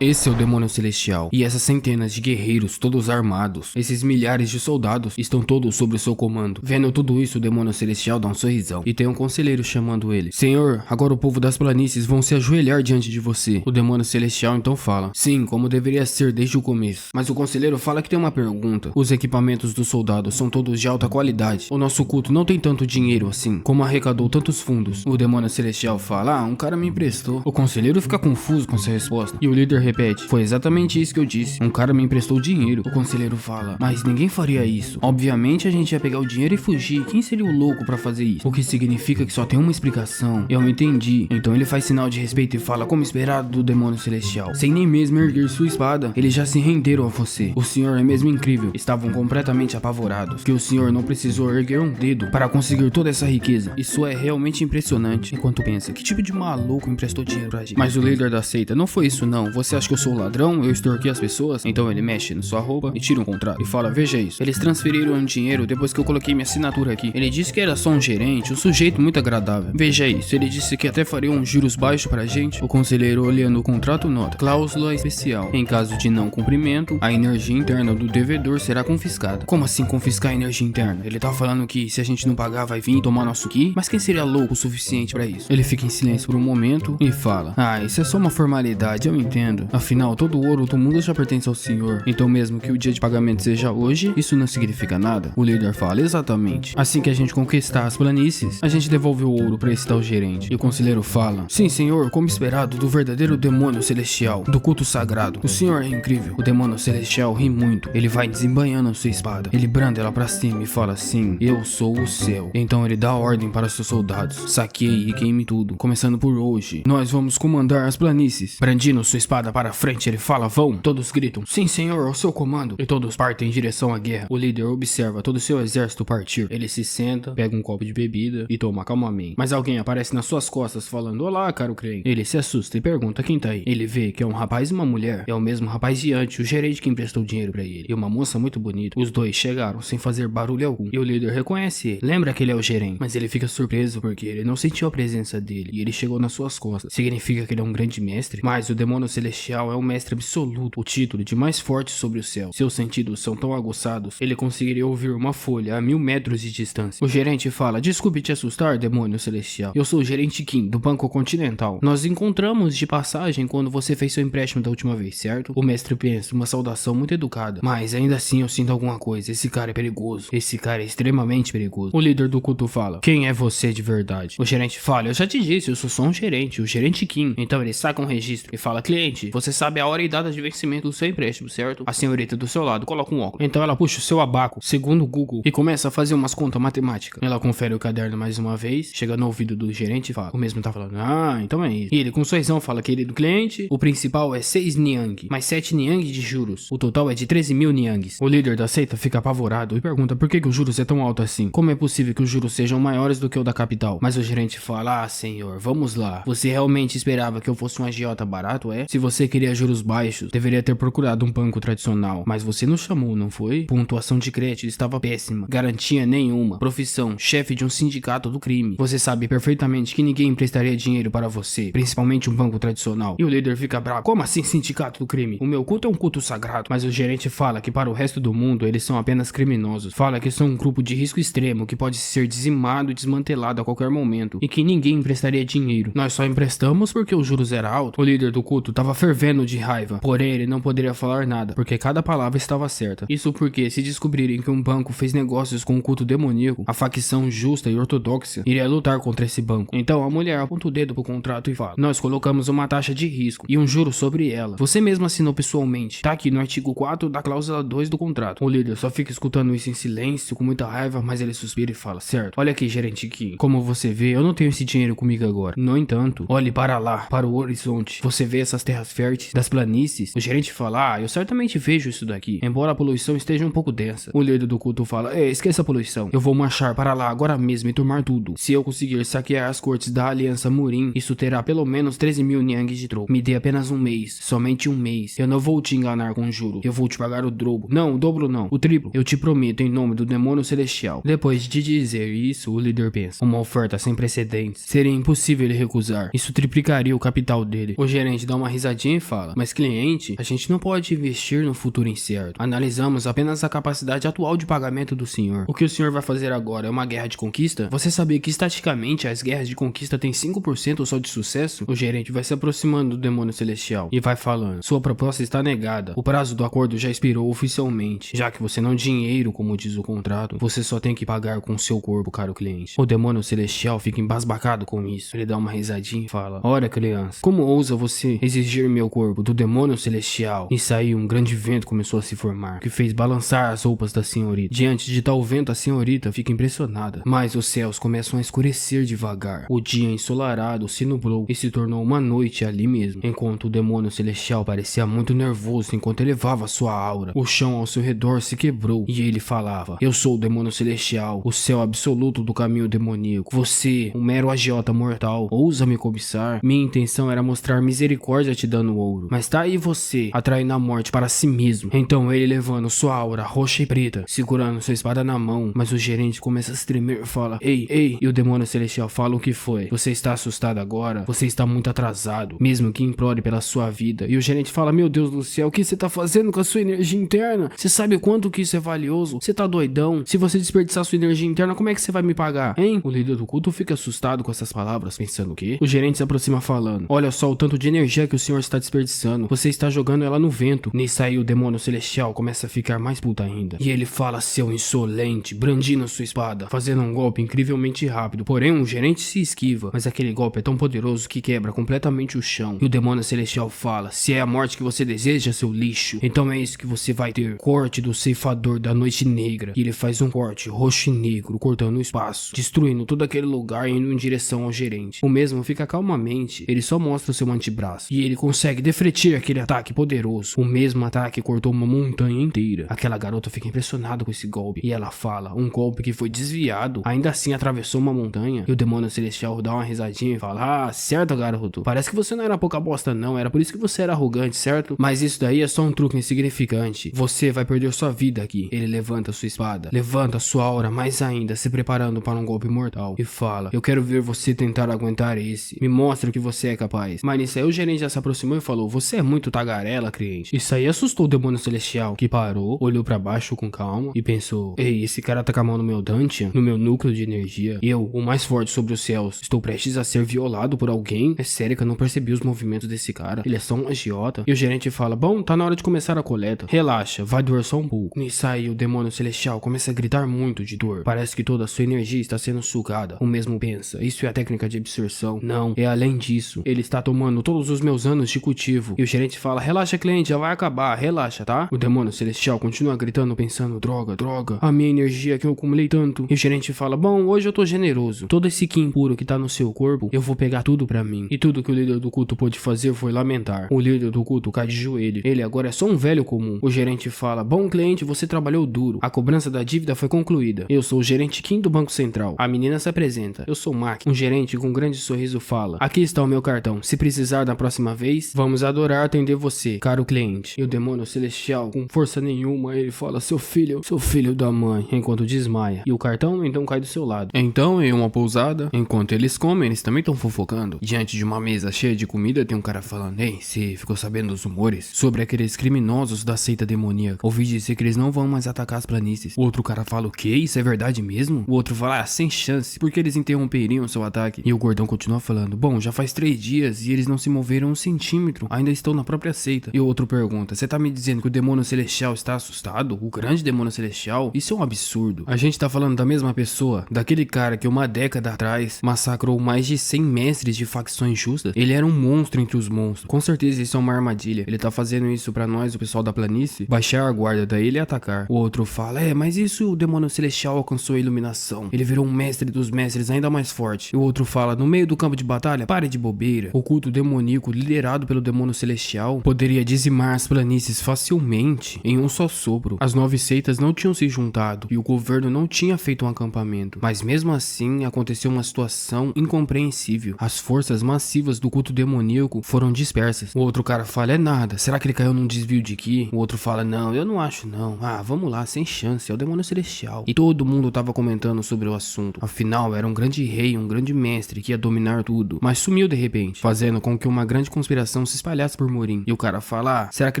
Esse é o demônio celestial, e essas centenas de guerreiros todos armados, esses milhares de soldados, estão todos sob o seu comando. Vendo tudo isso, o demônio celestial dá um sorrisão, e tem um conselheiro chamando ele. Senhor, agora o povo das planícies vão se ajoelhar diante de você. O demônio celestial então fala, sim, como deveria ser desde o começo. Mas o conselheiro fala que tem uma pergunta. Os equipamentos dos soldados são todos de alta qualidade. O nosso culto não tem tanto dinheiro assim, como arrecadou tantos fundos. O demônio celestial fala, um cara me emprestou. O conselheiro fica confuso com essa resposta, e o líder repete, foi exatamente isso que eu disse, um cara me emprestou dinheiro. O conselheiro fala, mas ninguém faria isso. Obviamente a gente ia pegar o dinheiro e fugir, quem seria o louco pra fazer isso? O que significa que só tem uma explicação. Eu entendi. Então ele faz sinal de respeito e fala, como esperado do demônio celestial, sem nem mesmo erguer sua espada, eles já se renderam a você. O senhor é mesmo incrível. Estavam completamente apavorados, que o senhor não precisou erguer um dedo para conseguir toda essa riqueza. Isso é realmente impressionante. Enquanto pensa, que tipo de maluco emprestou dinheiro pra gente? Mas o líder da seita, não foi isso não, você acha que eu sou ladrão? Eu extorquei as pessoas? Então ele mexe na sua roupa e tira um contrato e fala, veja isso, eles transferiram o dinheiro depois que eu coloquei minha assinatura aqui. Ele disse que era só um gerente, um sujeito muito agradável. Veja isso, ele disse que até faria uns juros baixos pra gente. O conselheiro, olhando o contrato, nota, cláusula especial, em caso de não cumprimento, a energia interna do devedor será confiscada. Como assim confiscar a energia interna? Ele tá falando que se a gente não pagar vai vir tomar nosso ki? Mas quem seria louco o suficiente pra isso? Ele fica em silêncio por um momento e fala, isso é só uma formalidade, eu entendo. Afinal, todo o ouro do mundo já pertence ao senhor. Então mesmo que o dia de pagamento seja hoje, isso não significa nada. O líder fala, exatamente. Assim que a gente conquistar as planícies, a gente devolve o ouro pra esse tal gerente. E o conselheiro fala, sim senhor, como esperado do verdadeiro demônio celestial, do culto sagrado. O senhor é incrível. O demônio celestial ri muito. Ele vai desembanhando sua espada. Ele branda ela pra cima e fala assim, eu sou o céu. Então ele dá ordem para seus soldados, saqueie e queime tudo. Começando por hoje, nós vamos comandar as planícies. Brandindo sua espada para frente, ele fala, vão. Todos gritam, sim senhor, ao seu comando. E todos partem em direção à guerra. O líder observa todo o seu exército partir. Ele se senta, pega um copo de bebida e toma calmamente. Mas alguém aparece nas suas costas falando, olá, caro crente. Ele se assusta e pergunta quem tá aí. Ele vê que é um rapaz e uma mulher. É o mesmo rapaz de antes, o gerente que emprestou dinheiro pra ele. E uma moça muito bonita. Os dois chegaram sem fazer barulho algum. E o líder reconhece ele. Lembra que ele é o gerente. Mas ele fica surpreso porque ele não sentiu a presença dele. E ele chegou nas suas costas. Significa que ele é um grande mestre? Mas o demônio celestial é um mestre absoluto. O título de mais forte sobre o céu. Seus sentidos são tão aguçados, ele conseguiria ouvir uma folha a 1000 metros de distância. O gerente fala, desculpe te assustar, demônio celestial. Eu sou o gerente Kim, do Banco Continental. Nós encontramos de passagem quando você fez seu empréstimo da última vez, certo? O mestre pensa, uma saudação muito educada. Mas ainda assim eu sinto alguma coisa. Esse cara é perigoso. Esse cara é extremamente perigoso. O líder do culto fala, quem é você de verdade? O gerente fala, eu já te disse, eu sou só um gerente, o gerente Kim. Então ele saca um registro e fala, cliente, você sabe a hora e data de vencimento do seu empréstimo, certo? A senhorita do seu lado coloca um óculos. Então ela puxa o seu abaco, segundo o Google, e começa a fazer umas contas matemáticas. Ela confere o caderno mais uma vez, chega no ouvido do gerente e fala, o mesmo tá falando, então é isso. E ele com sorrisão fala, querido cliente, o principal é 6 niang, mais 7 niang de juros. O total é de 13.000 niangs. O líder da seita fica apavorado e pergunta por que os juros é tão alto assim? Como é possível que os juros sejam maiores do que o da capital? Mas o gerente fala, senhor, vamos lá. Você realmente esperava que eu fosse um agiota barato, é? Se você queria juros baixos, deveria ter procurado um banco tradicional. Mas você nos chamou, não foi? Pontuação de crédito estava péssima. Garantia nenhuma. Profissão, chefe de um sindicato do crime. Você sabe perfeitamente que ninguém emprestaria dinheiro para você, principalmente um banco tradicional. E o líder fica bravo. Como assim sindicato do crime? O meu culto é um culto sagrado. Mas o gerente fala que para o resto do mundo eles são apenas criminosos. Fala que são um grupo de risco extremo que pode ser dizimado e desmantelado a qualquer momento. E que ninguém emprestaria dinheiro. Nós só emprestamos porque os juros eram altos. O líder do culto estava fervendo de raiva. Porém, ele não poderia falar nada, porque cada palavra estava certa. Isso porque, se descobrirem que um banco fez negócios com um culto demoníaco, a facção justa e ortodoxa iria lutar contra esse banco. Então a mulher aponta o dedo pro contrato e fala, nós colocamos uma taxa de risco e um juro sobre ela. Você mesmo assinou pessoalmente. Tá aqui no artigo 4 da cláusula 2 do contrato. O líder só fica escutando isso em silêncio, com muita raiva, mas ele suspira e fala, certo, olha aqui, gerente Kim, como você vê, eu não tenho esse dinheiro comigo agora. No entanto, olhe para lá, para o horizonte. Você vê essas terras férteis das planícies? O gerente fala, eu certamente vejo isso daqui, embora a poluição esteja um pouco densa. O líder do culto fala, esqueça a poluição. Eu vou marchar para lá agora mesmo e tomar tudo. Se eu conseguir saquear as cortes da Aliança Murim, isso terá pelo menos 13.000 niangs de troco. Me dê apenas um mês, somente um mês. Eu não vou te enganar com juro. Eu vou te pagar o dobro. Não, o dobro não, o triplo. Eu te prometo em nome do demônio celestial. Depois de dizer isso, o líder pensa, uma oferta sem precedentes. Seria impossível ele recusar. Isso triplicaria o capital dele. O gerente dá uma risadinha risadinha e fala: mas cliente, a gente não pode investir no futuro incerto. Analisamos apenas a capacidade atual de pagamento do senhor. O que o senhor vai fazer agora é uma guerra de conquista? Você sabia que estatisticamente as guerras de conquista têm 5% só de sucesso? O gerente vai se aproximando do demônio celestial e vai falando: sua proposta está negada. O prazo do acordo já expirou oficialmente. Já que você não tem dinheiro, como diz o contrato, você só tem que pagar com seu corpo, caro cliente. O demônio celestial fica embasbacado com isso. Ele dá uma risadinha e fala: ora, criança, como ousa você exigir meu corpo do demônio celestial? E aí um grande vento começou a se formar, que fez balançar as roupas da senhorita. Diante de tal vento, a senhorita fica impressionada. Mas os céus começam a escurecer devagar. O dia ensolarado se nublou e se tornou uma noite ali mesmo. Enquanto o demônio celestial parecia muito nervoso enquanto elevava sua aura, o chão ao seu redor se quebrou e ele falava: eu sou o demônio celestial, o céu absoluto do caminho demoníaco. Você, um mero agiota mortal, ousa me cobiçar? Minha intenção era mostrar misericórdia te dando ouro, mas tá aí você, atraindo a morte para si mesmo. Então ele, levando sua aura roxa e preta, segurando sua espada na mão, mas o gerente começa a se tremer e fala: ei, ei, e o demônio celestial fala: o que foi? Você está assustado agora? Você está muito atrasado, mesmo que implore pela sua vida. E o gerente fala: meu Deus do céu, o que você tá fazendo com a sua energia interna? Você sabe o quanto que isso é valioso? Você tá doidão? Se você desperdiçar sua energia interna, como é que você vai me pagar, hein? O líder do culto fica assustado com essas palavras, pensando: o quê? O gerente se aproxima falando: olha só o tanto de energia que o senhor está desperdiçando. Você está jogando ela no vento. Nisso aí o demônio celestial começa a ficar mais puta ainda. E ele fala: seu insolente, brandindo sua espada, fazendo um golpe incrivelmente rápido. Porém, o gerente se esquiva, mas aquele golpe é tão poderoso que quebra completamente o chão. E o demônio celestial fala: se é a morte que você deseja, seu lixo, então é isso que você vai ter. Corte do ceifador da noite negra. E ele faz um corte roxo e negro, cortando o espaço, destruindo todo aquele lugar e indo em direção ao gerente. O mesmo fica calmamente, ele só mostra o seu antebraço e ele consegue defletir aquele ataque poderoso. O mesmo ataque cortou uma montanha inteira. Aquela garota fica impressionada com esse golpe e ela fala: um golpe que foi desviado, ainda assim atravessou uma montanha. E o demônio celestial dá uma risadinha e fala: ah, certo, garoto, parece que você não era pouca bosta não, era por isso que você era arrogante, certo? Mas isso daí é só um truque insignificante. Você vai perder sua vida aqui. Ele levanta sua espada, levanta sua aura mais ainda, se preparando para um golpe mortal e fala: eu quero ver você tentar aguentar esse. Me mostra o que você é capaz. Mas nisso aí o gerente já se aproximou e falou: você é muito tagarela, cliente. Isso aí assustou o demônio celestial, que parou, olhou para baixo com calma e pensou: ei, esse cara tá com a mão no meu Dantian, no meu núcleo de energia. Eu, o mais forte sobre os céus, estou prestes a ser violado por alguém? É sério que eu não percebi os movimentos desse cara. Ele é só um agiota. E o gerente fala: bom, tá na hora de começar a coleta. Relaxa, vai doer só um pouco. Nisso aí o demônio celestial começa a gritar muito de dor. Parece que toda a sua energia está sendo sugada. O mesmo pensa: isso é a técnica de absorção. Não, é além disso. Ele está tomando todos os meus anos de cultivo. E o gerente fala: relaxa, cliente, já vai acabar, relaxa, tá? O demônio celestial continua gritando, pensando: droga, droga, a minha energia que eu acumulei tanto. E o gerente fala: bom, hoje eu tô generoso. Todo esse ki impuro que tá no seu corpo, eu vou pegar tudo pra mim. E tudo que o líder do culto pôde fazer foi lamentar. O líder do culto cai de joelho. Ele agora é só um velho comum. O gerente fala: bom, cliente, você trabalhou duro. A cobrança da dívida foi concluída. Eu sou o gerente Kim do Banco Central. A menina se apresenta: eu sou Mac. Um gerente com um grande sorriso fala: aqui está o meu cartão. Se precisar da próxima vez, vamos adorar atender você, caro cliente. E o demônio celestial, com força nenhuma, ele fala: seu filho da mãe, enquanto desmaia. E o cartão então cai do seu lado. Então, em uma pousada, enquanto eles comem, eles também estão fofocando. Diante de uma mesa cheia de comida, tem um cara falando: ei, você ficou sabendo dos rumores sobre aqueles criminosos da seita demoníaca? Ouvi dizer que eles não vão mais atacar as planícies. O outro cara fala: o quê? Isso é verdade mesmo? O outro fala: ah, sem chance, porque eles interromperiam seu ataque. E o gordão continua falando: bom, já faz 3 dias e eles não se moveram um centímetro, ainda estão na própria seita. E o outro pergunta: você tá me dizendo que o demônio celestial está assustado? O grande demônio celestial? Isso é um absurdo. A gente tá falando da mesma pessoa, daquele cara que uma década atrás massacrou mais de 100 mestres de facções justas. Ele era um monstro entre os monstros. Com certeza isso é uma armadilha. Ele tá fazendo isso pra nós, o pessoal da planície, baixar a guarda, daí ele atacar. O outro fala: mas isso o demônio celestial alcançou a iluminação. Ele virou um mestre dos mestres ainda mais forte. E o outro fala: no meio do campo de batalha, pare de bobeira. O culto demoníaco liderado pelo demônio celestial poderia dizimar as planícies facilmente em um só sopro. As 9 seitas não tinham se juntado e o governo não tinha feito um acampamento. Mas mesmo assim aconteceu uma situação incompreensível. As forças massivas do culto demoníaco foram dispersas. O outro cara fala: é nada, será que ele caiu num desvio de ki? O outro fala: não, eu não acho não. Ah, vamos lá, sem chance, é o demônio celestial. E todo mundo tava comentando sobre o assunto. Afinal, era um grande rei, um grande mestre que ia dominar tudo. Mas sumiu de repente, fazendo com que uma grande conspiração população se espalhasse por Morim. E o cara fala, será que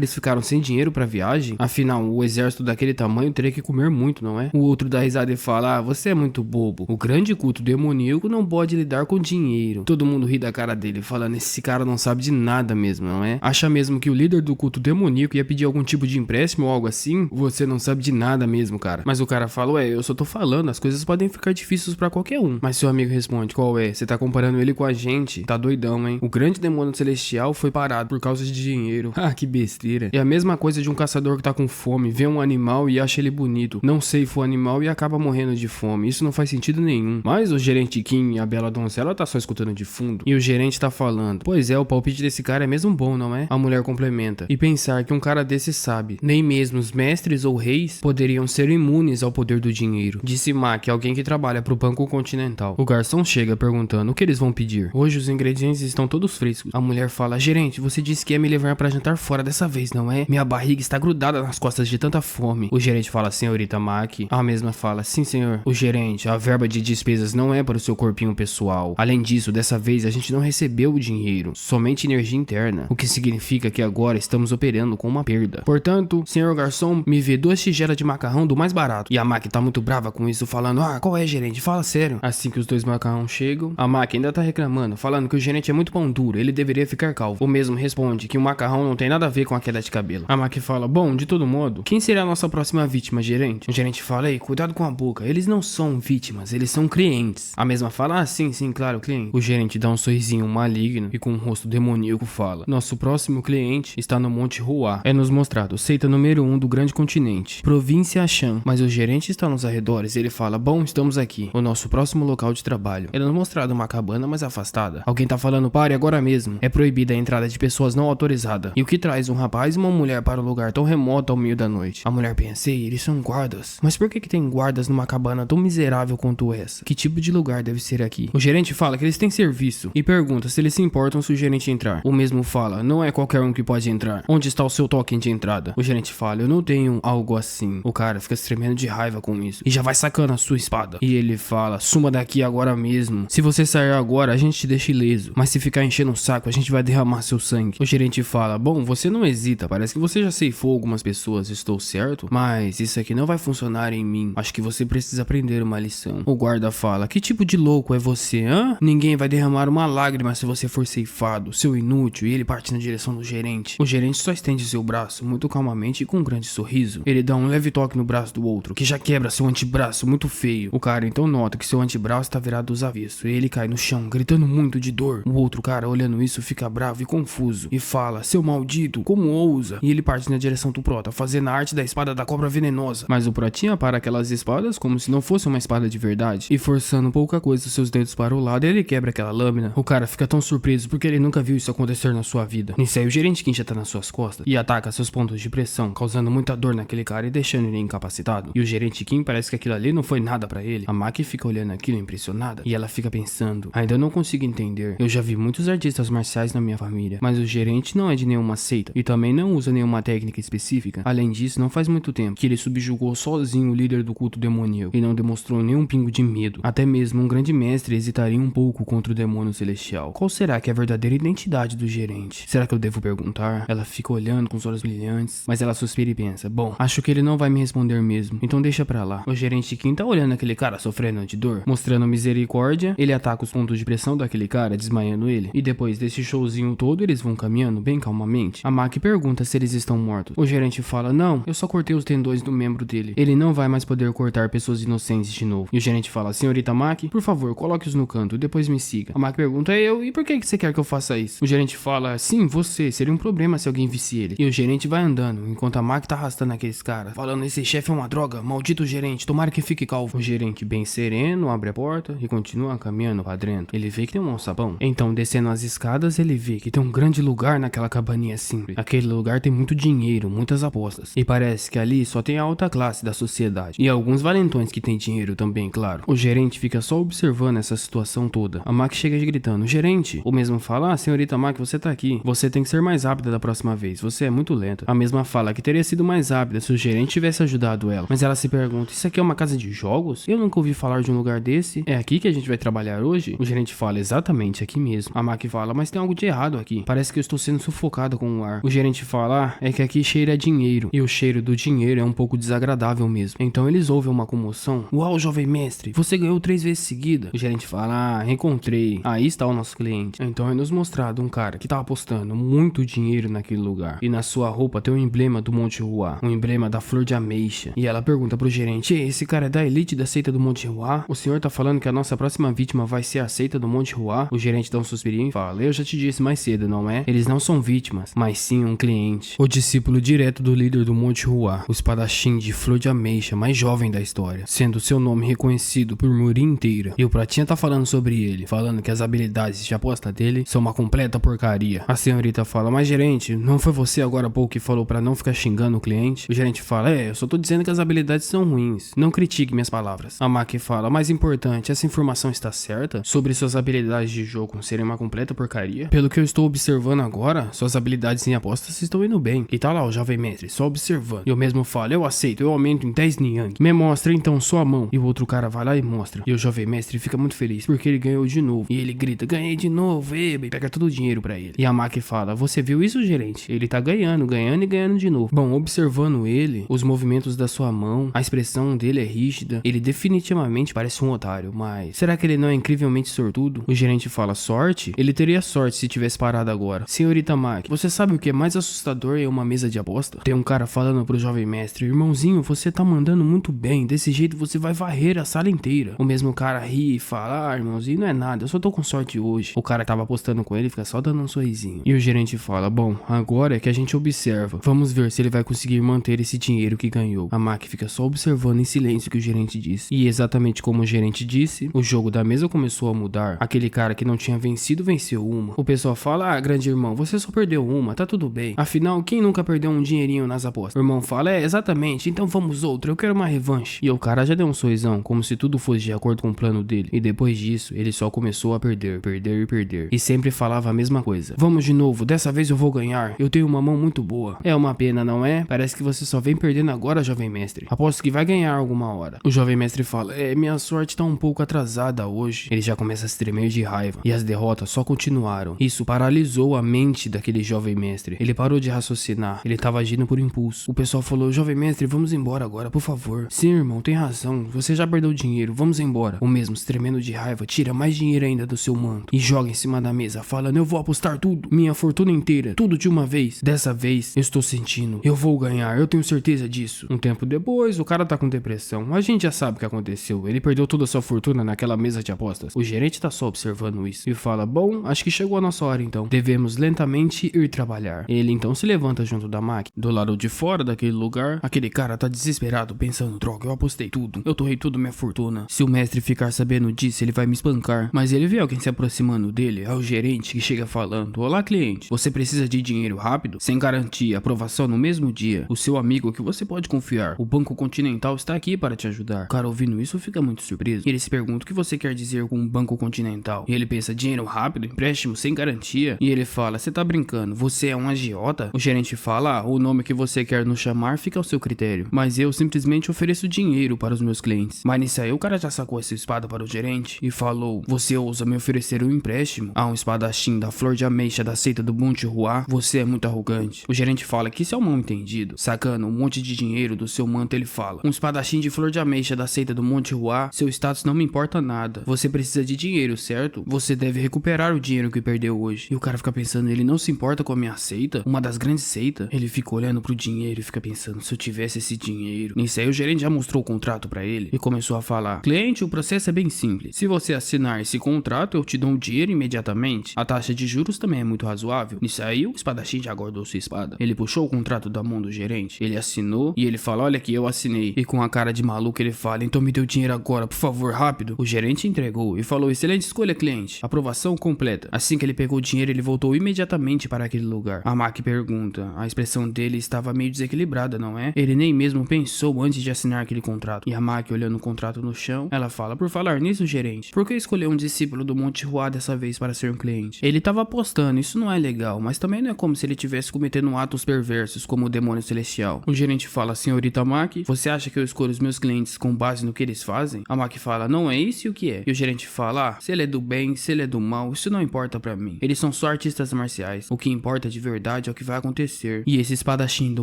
eles ficaram sem dinheiro pra viagem? Afinal, o exército daquele tamanho teria que comer muito, não é? O outro dá risada e fala, você é muito bobo. O grande culto demoníaco não pode lidar com dinheiro. Todo mundo ri da cara dele, falando, esse cara não sabe de nada mesmo, não é? Acha mesmo que o líder do culto demoníaco ia pedir algum tipo de empréstimo ou algo assim? Você não sabe de nada mesmo, cara. Mas o cara fala, ué, eu só tô falando, as coisas podem ficar difíceis pra qualquer um. Mas seu amigo responde, qual é? Você tá comparando ele com a gente? Tá doidão, hein? O grande demônio celestial foi parado por causa de dinheiro. Ah, que besteira. É a mesma coisa de um caçador que tá com fome, vê um animal e acha ele bonito. Não ceifa o animal e acaba morrendo de fome. Isso não faz sentido nenhum. Mas o gerente Kim e a bela donzela tá só escutando de fundo. E o gerente tá falando, pois é, o palpite desse cara é mesmo bom, não é? A mulher complementa. E pensar que um cara desse sabe, nem mesmo os mestres ou reis poderiam ser imunes ao poder do dinheiro. Disse Mac, alguém que trabalha pro Banco Continental. O garçom chega perguntando o que eles vão pedir. Hoje os ingredientes estão todos frescos. A mulher fala, gerente, você disse que ia me levar pra jantar fora dessa vez, não é? Minha barriga está grudada nas costas de tanta fome. O gerente fala, senhorita Mac. A mesma fala, sim senhor. O gerente, a verba de despesas não é para o seu corpinho pessoal. Além disso, dessa vez a gente não recebeu o dinheiro, somente energia interna, o que significa que agora estamos operando com uma perda. Portanto, senhor garçom, me vê 2 tigelas de macarrão do mais barato. E a Mac tá muito brava com isso, falando, qual é, gerente? Fala sério. Assim que os 2 macarrão chegam, a Mac ainda tá reclamando, falando que o gerente é muito pão duro, ele deveria ficar calvo. O mesmo responde que o macarrão não tem nada a ver com a queda de cabelo. A Mac fala, bom, de todo modo, quem será a nossa próxima vítima, gerente? O gerente fala, ei, cuidado com a boca, eles não são vítimas, eles são clientes. A mesma fala, sim, claro, cliente. O gerente dá um sorrisinho maligno e com um rosto demoníaco fala, nosso próximo cliente está no Monte Ruá. É nos mostrado, seita número 1 do grande continente, província Shan, mas o gerente está nos arredores. Ele fala, bom, estamos aqui, o nosso próximo local de trabalho. É nos mostrado uma cabana mais afastada. Alguém tá falando, pare agora mesmo. É proibida a entrada de pessoas não autorizadas. E o que traz um rapaz e uma mulher para um lugar tão remoto ao meio da noite? A mulher pensa, ei, eles são guardas. Mas por que tem guardas numa cabana tão miserável quanto essa? Que tipo de lugar deve ser aqui? O gerente fala que eles têm serviço e pergunta se eles se importam se o gerente entrar. O mesmo fala, não é qualquer um que pode entrar. Onde está o seu token de entrada? O gerente fala, eu não tenho algo assim. O cara fica se tremendo de raiva com isso e já vai sacando a sua espada. E ele fala, suma daqui agora mesmo. Se você sair agora, a gente te deixa ileso. Mas se ficar enchendo o saco, a gente vai derramar seu sangue. O gerente fala, bom, você não hesita. Parece que você já ceifou algumas pessoas, estou certo? Mas isso aqui não vai funcionar em mim. Acho que você precisa aprender uma lição. O guarda fala, que tipo de louco é você, hã? Ninguém vai derramar uma lágrima se você for ceifado, seu inútil. E ele parte na direção do gerente. O gerente só estende seu braço muito calmamente e com um grande sorriso. Ele dá um leve toque no braço do outro, que já quebra seu antebraço muito feio. O cara então nota que seu antebraço tá virado dos avessos e ele cai no chão, gritando muito de dor. O outro cara, olhando isso, fica bravo e confuso e fala, seu maldito, como ousa? E ele parte na direção do Prota, fazendo a arte da espada da cobra venenosa. Mas o Protinha para aquelas espadas como se não fosse uma espada de verdade e forçando pouca coisa os seus dedos para o lado, ele quebra aquela lâmina. O cara fica tão surpreso porque ele nunca viu isso acontecer na sua vida. Nisso aí o gerente Kim já tá nas suas costas e ataca seus pontos de pressão, causando muita dor naquele cara e deixando ele incapacitado. E o gerente Kim parece que aquilo ali não foi nada pra ele. A Maki fica olhando aquilo impressionada e ela fica pensando, ainda não consigo entender. Eu já vi muitos artistas marciais na minha família, mas o gerente não é de nenhuma seita e também não usa nenhuma técnica específica. Além disso, não faz muito tempo que ele subjugou sozinho o líder do culto demoníaco e não demonstrou nenhum pingo de medo. Até mesmo um grande mestre hesitaria um pouco contra o demônio celestial. Qual será que é a verdadeira identidade do gerente? Será que eu devo perguntar? Ela fica olhando com os olhos brilhantes, mas ela suspira e pensa, bom, acho que ele não vai me responder mesmo, então deixa pra lá. O gerente Kim tá olhando aquele cara sofrendo de dor, mostrando misericórdia. Ele ataca os pontos de pressão daquele cara, desmaiando ele, e depois desse showzinho todo, eles vão caminhando bem calmamente. A Maki pergunta se eles estão mortos. O gerente fala, não, eu só cortei os tendões do membro dele. Ele não vai mais poder cortar pessoas inocentes de novo. E o gerente fala, senhorita Maki, por favor, coloque-os no canto e depois me siga. A Maki pergunta, e por que você quer que eu faça isso? O gerente fala, sim, você, seria um problema se alguém visse ele. E o gerente vai andando, enquanto a Maki tá arrastando aqueles caras, falando, esse chefe é uma droga, maldito gerente, tomara que fique calvo. O gerente, bem sereno, abre a porta e continua caminhando pra dentro. Ele vê que tem um alçapão. Então, descendo as escadas, ele vê que tem um grande lugar naquela cabaninha simples. Aquele lugar tem muito dinheiro, muitas apostas. E parece que ali só tem a alta classe da sociedade. E alguns valentões que tem dinheiro também, claro. O gerente fica só observando essa situação toda. A Maki chega gritando, gerente. O mesmo fala, senhorita Maki, você tá aqui. Você tem que ser mais rápida da próxima vez. Você é muito lenta. A mesma fala que teria sido mais rápida se o gerente tivesse ajudado ela. Mas ela se pergunta, isso aqui é uma casa de jogos? Eu nunca ouvi falar de um lugar desse. É aqui que a gente vai trabalhar hoje? O gerente fala, exatamente, aqui mesmo. A Maki fala, mas tem algo de errado aqui. aqui. Parece que eu estou sendo sufocada com o ar. O gerente fala, é que aqui cheira a dinheiro. E o cheiro do dinheiro é um pouco desagradável mesmo. Então eles ouvem uma comoção. Uau, jovem mestre, você ganhou 3 vezes seguida. O gerente fala, encontrei. Aí está o nosso cliente. Então é nos mostrado um cara que tá apostando muito dinheiro naquele lugar. E na sua roupa tem o emblema do Monte Ruá. Um emblema da flor de ameixa. E ela pergunta pro gerente, esse cara é da elite da seita do Monte Ruá? O senhor tá falando que a nossa próxima vítima vai ser a seita do Monte Ruá? O gerente dá um suspirinho e fala, eu já te disse mais cedo, não é? Eles não são vítimas, mas sim um cliente. O discípulo direto do líder do Monte Ruá, o espadachim de flor de ameixa mais jovem da história, sendo seu nome reconhecido por Muri inteira. E o Pratinha tá falando sobre ele, falando que as habilidades de aposta dele são uma completa porcaria. A senhorita fala, mas gerente, não foi você agora há pouco que falou pra não ficar xingando o cliente? O gerente fala, eu só tô dizendo que as habilidades são ruins, não critique minhas palavras. A Maki fala, mais importante, essa informação está certa sobre suas habilidades de jogo serem uma completa porcaria? Pelo que eu estou observando agora, suas habilidades em apostas estão indo bem. E tá lá o jovem mestre, só observando. E eu mesmo falo, eu aceito, eu aumento em 10 Niang. Me mostra então sua mão. E o outro cara vai lá e mostra. E o jovem mestre fica muito feliz, porque ele ganhou de novo. E ele grita, ganhei de novo, e pega todo o dinheiro pra ele. E a Maki fala, você viu isso, gerente? Ele tá ganhando, ganhando e ganhando de novo. Bom, observando ele, os movimentos da sua mão, a expressão dele é rígida. Ele definitivamente parece um otário, mas será que ele não é incrivelmente sortudo? O gerente fala, sorte? Ele teria sorte se tivesse parado agora. Senhorita Maki, você sabe o que é mais assustador em uma mesa de aposta? Tem um cara falando pro jovem mestre, irmãozinho, você tá mandando muito bem, desse jeito você vai varrer a sala inteira. O mesmo cara ri e fala, irmãozinho, não é nada, eu só tô com sorte hoje. O cara que tava apostando com ele fica só dando um sorrisinho. E o gerente fala, bom, agora é que a gente observa. Vamos ver se ele vai conseguir manter esse dinheiro que ganhou. A Maki fica só observando em silêncio o que o gerente disse. E exatamente como o gerente disse, o jogo da mesa começou a mudar. Aquele cara que não tinha vencido, venceu uma. O pessoal fala, grande irmão, você só perdeu uma, tá tudo bem. Afinal, quem nunca perdeu um dinheirinho nas apostas? O irmão fala, exatamente, então vamos outro, eu quero uma revanche. E o cara já deu um sorrisão, como se tudo fosse de acordo com o plano dele. E depois disso, ele só começou a perder, perder e perder. E sempre falava a mesma coisa. Vamos de novo, dessa vez eu vou ganhar, eu tenho uma mão muito boa. É uma pena, não é? Parece que você só vem perdendo agora, jovem mestre. Aposto que vai ganhar alguma hora. O jovem mestre fala, minha sorte tá um pouco atrasada hoje. Ele já começa a se tremer de raiva. E as derrotas só continuaram. Isso paralisou a mente daquele jovem mestre. Ele parou de raciocinar. Ele tava agindo por impulso. O pessoal falou, jovem mestre, vamos embora agora, por favor. Sim, irmão, tem razão. Você já perdeu dinheiro, vamos embora. O mesmo, se tremendo de raiva, tira mais dinheiro ainda do seu manto e joga em cima da mesa, falando, eu vou apostar tudo, minha fortuna inteira, tudo de uma vez. Dessa vez, eu estou sentindo, eu vou ganhar, eu tenho certeza disso. Um tempo depois, o cara tá com depressão. A gente já sabe o que aconteceu. Ele perdeu toda a sua fortuna naquela mesa de apostas. O gerente tá só observando isso e fala, bom, acho que chegou a nossa hora então. Devemos lentamente ir trabalhar. Ele então se levanta junto da máquina. Do lado de fora daquele lugar, aquele cara tá desesperado, pensando, droga, eu apostei tudo. Eu torrei tudo minha fortuna. Se o mestre ficar sabendo disso, ele vai me espancar. Mas ele vê alguém se aproximando dele. É o gerente que chega falando, olá cliente, você precisa de dinheiro rápido? Sem garantia, aprovação no mesmo dia. O seu amigo que você pode confiar, o Banco Continental, está aqui para te ajudar. O cara ouvindo isso fica muito surpreso. Ele se pergunta o que você quer dizer com o Banco Continental. E ele pensa, dinheiro rápido? Empréstimo sem garantia? E ele fala, você tá brincando, você é um agiota? O gerente fala, o nome que você quer nos chamar fica ao seu critério. Mas eu simplesmente ofereço dinheiro para os meus clientes. Mas nisso aí o cara já sacou essa espada para o gerente e falou, você ousa me oferecer um empréstimo a um espadachim da flor de ameixa da seita do Monte Ruá? Você é muito arrogante. O gerente fala que isso é um mal entendido. Sacando um monte de dinheiro do seu manto, ele fala, um espadachim de flor de ameixa da seita do Monte Ruá, seu status não me importa nada. Você precisa de dinheiro, certo? Você deve recuperar o dinheiro que perdeu hoje. E o cara fica pensando, ele não se importa com a minha seita? Uma das grandes seitas? Ele fica olhando pro dinheiro e fica pensando, se eu tivesse esse dinheiro. Nisso aí o gerente já mostrou o contrato pra ele e começou a falar, cliente, o processo é bem simples. Se você assinar esse contrato, eu te dou o dinheiro imediatamente. A taxa de juros também é muito razoável. Nisso aí o espadachim já guardou sua espada. Ele puxou o contrato da mão do gerente, ele assinou e ele fala, olha aqui, eu assinei. E com a cara de maluco ele fala, então me dê o dinheiro agora, por favor, rápido. O gerente entregou e falou, excelente escolha, cliente. Aprovação completa. Assim que ele pegou o dinheiro, ele voltou imediatamente para aquele lugar. A Maki pergunta, a expressão dele estava meio desequilibrada, não é? Ele nem mesmo pensou antes de assinar aquele contrato. E a Maki olhando o contrato no chão, ela fala, por falar nisso, gerente, por que escolheu um discípulo do Monte Ruá dessa vez para ser um cliente? Ele estava apostando, isso não é legal, mas também não é como se ele estivesse cometendo atos perversos como o demônio celestial. O gerente fala, senhorita Maki, você acha que eu escolho os meus clientes com base no que eles fazem? A Maki fala, não é isso e o que é? E o gerente fala, se ele é do bem, se ele é do mal, isso não importa pra mim. Eles são são só artistas marciais. O que importa de verdade é o que vai acontecer. E esse espadachim do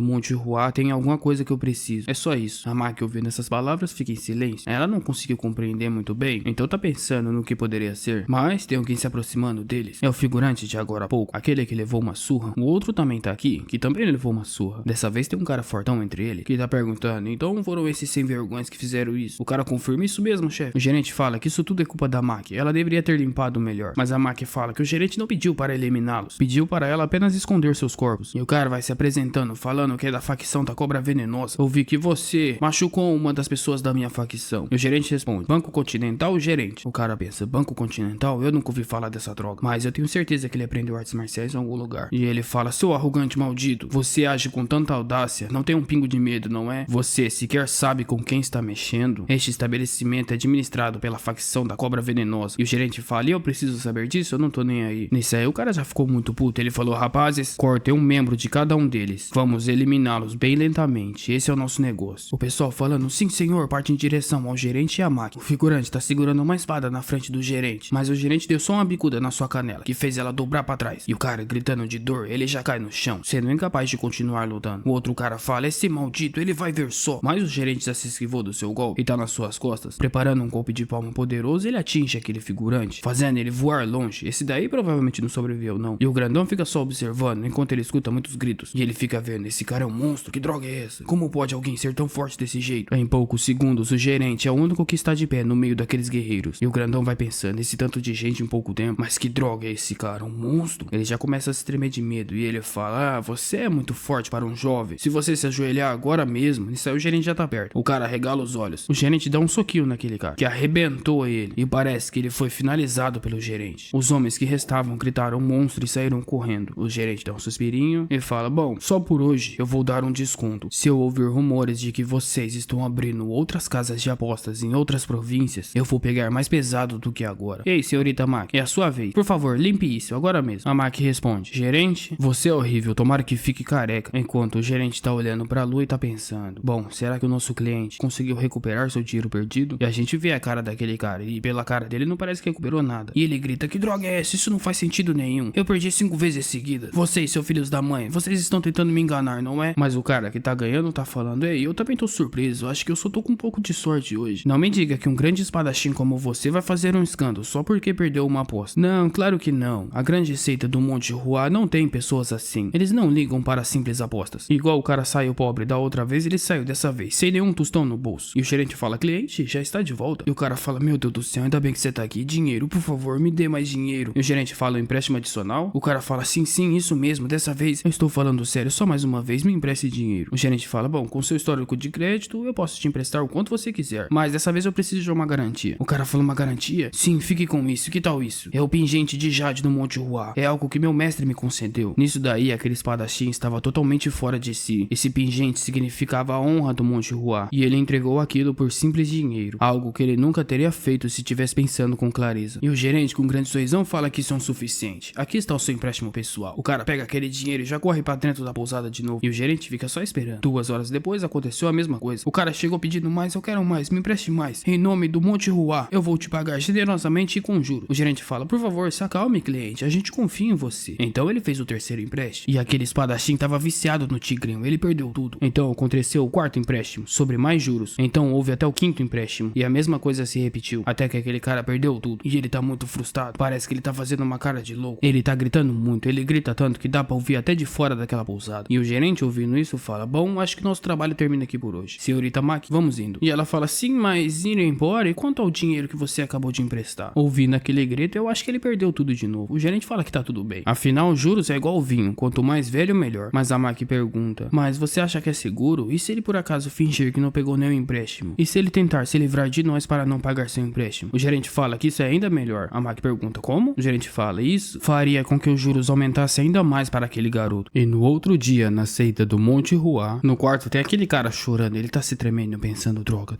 Monte Hua tem alguma coisa que eu preciso. É só isso. A Maki, ouvindo essas palavras, fica em silêncio. Ela não conseguiu compreender muito bem, então tá pensando no que poderia ser. Mas tem alguém se aproximando deles. É o figurante de agora há pouco, aquele que levou uma surra. O outro também tá aqui, que também levou uma surra. Dessa vez tem um cara fortão entre ele, que tá perguntando, então foram esses sem vergonhas que fizeram isso? O cara confirma isso mesmo, chefe. O gerente fala que isso tudo é culpa da Maki. Ela deveria ter limpado melhor. Mas a Maki fala que o gerente não pediu para eliminá-los. Pediu para ela apenas esconder seus corpos. E o cara vai se apresentando, falando que é da facção da Cobra Venenosa. Ouvi que você machucou uma das pessoas da minha facção. E o gerente responde, Banco Continental, gerente. O cara pensa, Banco Continental? Eu nunca ouvi falar dessa droga. Mas eu tenho certeza que ele aprendeu artes marciais em algum lugar. E ele fala, seu arrogante maldito, você age com tanta audácia, não tem um pingo de medo, não é? Você sequer sabe com quem está mexendo? Este estabelecimento é administrado pela facção da Cobra Venenosa. E o gerente fala, e eu preciso saber disso? Eu não tô nem aí. Nisso aí o cara já ficou muito puto. Ele falou, rapazes, cortem um membro de cada um deles. Vamos eliminá-los bem lentamente. Esse é o nosso negócio. O pessoal falando, sim senhor, parte em direção ao gerente e à máquina. O figurante tá segurando uma espada na frente do gerente. Mas o gerente deu só uma bicuda na sua canela, que fez ela dobrar pra trás. E o cara, gritando de dor, ele já cai no chão, sendo incapaz de continuar lutando. O outro cara fala, esse maldito, ele vai ver só. Mas o gerente já se esquivou do seu golpe e tá nas suas costas. Preparando um golpe de palma poderoso, ele atinge aquele figurante, fazendo ele voar longe. Esse daí provavelmente não sobreviveu não. E o grandão fica só observando, enquanto ele escuta muitos gritos. E ele fica vendo, esse cara é um monstro, que droga é essa? Como pode alguém ser tão forte desse jeito? Em poucos segundos, o gerente é o único que está de pé no meio daqueles guerreiros. E o grandão vai pensando, esse tanto de gente em pouco tempo, mas que droga é esse cara? Um monstro? Ele já começa a se tremer de medo e ele fala, você é muito forte para um jovem. Se você se ajoelhar agora mesmo, isso aí o gerente já tá perto. O cara regala os olhos. O gerente dá um soquinho naquele cara, que arrebentou ele. E parece que ele foi finalizado pelo gerente. Os homens que restavam gritaram monstro e saíram correndo. O gerente dá um suspirinho e fala, bom, só por hoje eu vou dar um desconto. Se eu ouvir rumores de que vocês estão abrindo outras casas de apostas em outras províncias, eu vou pegar mais pesado do que agora. Ei, senhorita Maki, é a sua vez. Por favor, limpe isso, agora mesmo. A Maki responde, gerente, você é horrível, tomara que fique careca. Enquanto o gerente tá olhando pra lua e tá pensando, bom, será que o nosso cliente conseguiu recuperar seu dinheiro perdido? E a gente vê a cara daquele cara, e pela cara dele não parece que recuperou nada. E ele grita, que droga é essa? Isso não faz sentido nenhum. Eu perdi 5 vezes seguidas. Vocês, seus filhos da mãe, vocês estão tentando me enganar, não é? Mas o cara que tá ganhando tá falando, ei, eu também tô surpreso, acho que eu só tô com um pouco de sorte hoje. Não me diga que um grande espadachim como você vai fazer um escândalo só porque perdeu uma aposta. Não, claro que não. A grande seita do Monte Hua não tem pessoas assim. Eles não ligam para simples apostas. Igual o cara saiu pobre da outra vez, ele saiu dessa vez, sem nenhum tostão no bolso. E o gerente fala, cliente, já está de volta. E o cara fala, meu Deus do céu, ainda bem que você tá aqui. Dinheiro, por favor, me dê mais dinheiro. E o gerente fala, empréstimo adicional? O cara fala, sim, isso mesmo, dessa vez eu estou falando sério, só mais uma vez me empreste dinheiro. O gerente fala, bom, com seu histórico de crédito eu posso te emprestar o quanto você quiser, mas dessa vez eu preciso de uma garantia. O cara fala, uma garantia? Sim, fique com isso, que tal isso? É o pingente de jade do Monte Hua, é algo que meu mestre me concedeu. Nisso daí, aquele espadachim estava totalmente fora de si. Esse pingente significava a honra do Monte Hua, e ele entregou aquilo por simples dinheiro, algo que ele nunca teria feito se tivesse pensando com clareza. E o gerente, com um grande sorrisão, fala que isso é o suficiente. Aqui está o seu empréstimo pessoal. O cara pega aquele dinheiro e já corre pra dentro da pousada de novo. E o gerente fica só esperando. 2 horas depois aconteceu a mesma coisa. O cara chegou pedindo mais, eu quero mais, me empreste mais. Em nome do Monte Hua, eu vou te pagar generosamente e com juros. O gerente fala, por favor, se acalme, cliente, a gente confia em você. Então ele fez o terceiro empréstimo. E aquele espadachim tava viciado no tigrinho, ele perdeu tudo. Então aconteceu o 4º empréstimo, sobre mais juros. Então houve até o 5º empréstimo. E a mesma coisa se repetiu, até que aquele cara perdeu tudo. E ele tá muito frustrado, parece que ele tá fazendo uma cara de louco. Ele tá gritando muito, ele grita tanto que dá pra ouvir até de fora daquela pousada. E o gerente, ouvindo isso, fala, bom, acho que nosso trabalho termina aqui por hoje. Senhorita Maki, vamos indo. E ela fala, sim, mas ir embora? E quanto ao dinheiro que você acabou de emprestar? Ouvindo aquele grito, eu acho que ele perdeu tudo de novo. O gerente fala que tá tudo bem. Afinal, juros é igual vinho, quanto mais velho, melhor. Mas a Maki pergunta, mas você acha que é seguro? E se ele por acaso fingir que não pegou nenhum empréstimo? E se ele tentar se livrar de nós para não pagar seu empréstimo? O gerente fala que isso é ainda melhor. A Maki pergunta, como? O gerente fala, isso faria com que os juros aumentassem ainda mais para aquele garoto. E no outro dia, na seita do Monte Hua, no quarto tem aquele cara chorando, ele tá se tremendo, pensando, droga,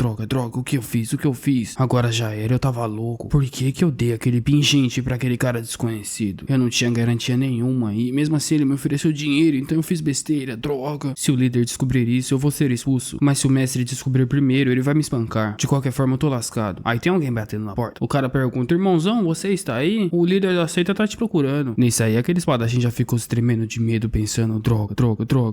o que eu fiz? Agora já era, eu tava louco. Por que eu dei aquele pingente pra aquele cara desconhecido? Eu não tinha garantia nenhuma, e mesmo assim ele me ofereceu dinheiro, então eu fiz besteira, droga. Se o líder descobrir isso, eu vou ser expulso. Mas se o mestre descobrir primeiro, ele vai me espancar. De qualquer forma, eu tô lascado. Aí tem alguém batendo na porta. O cara pergunta, irmãozão, você está aí? O líder da seita tá te te procurando. Nisso aí, aquele espadachim já ficou se tremendo de medo, pensando, droga,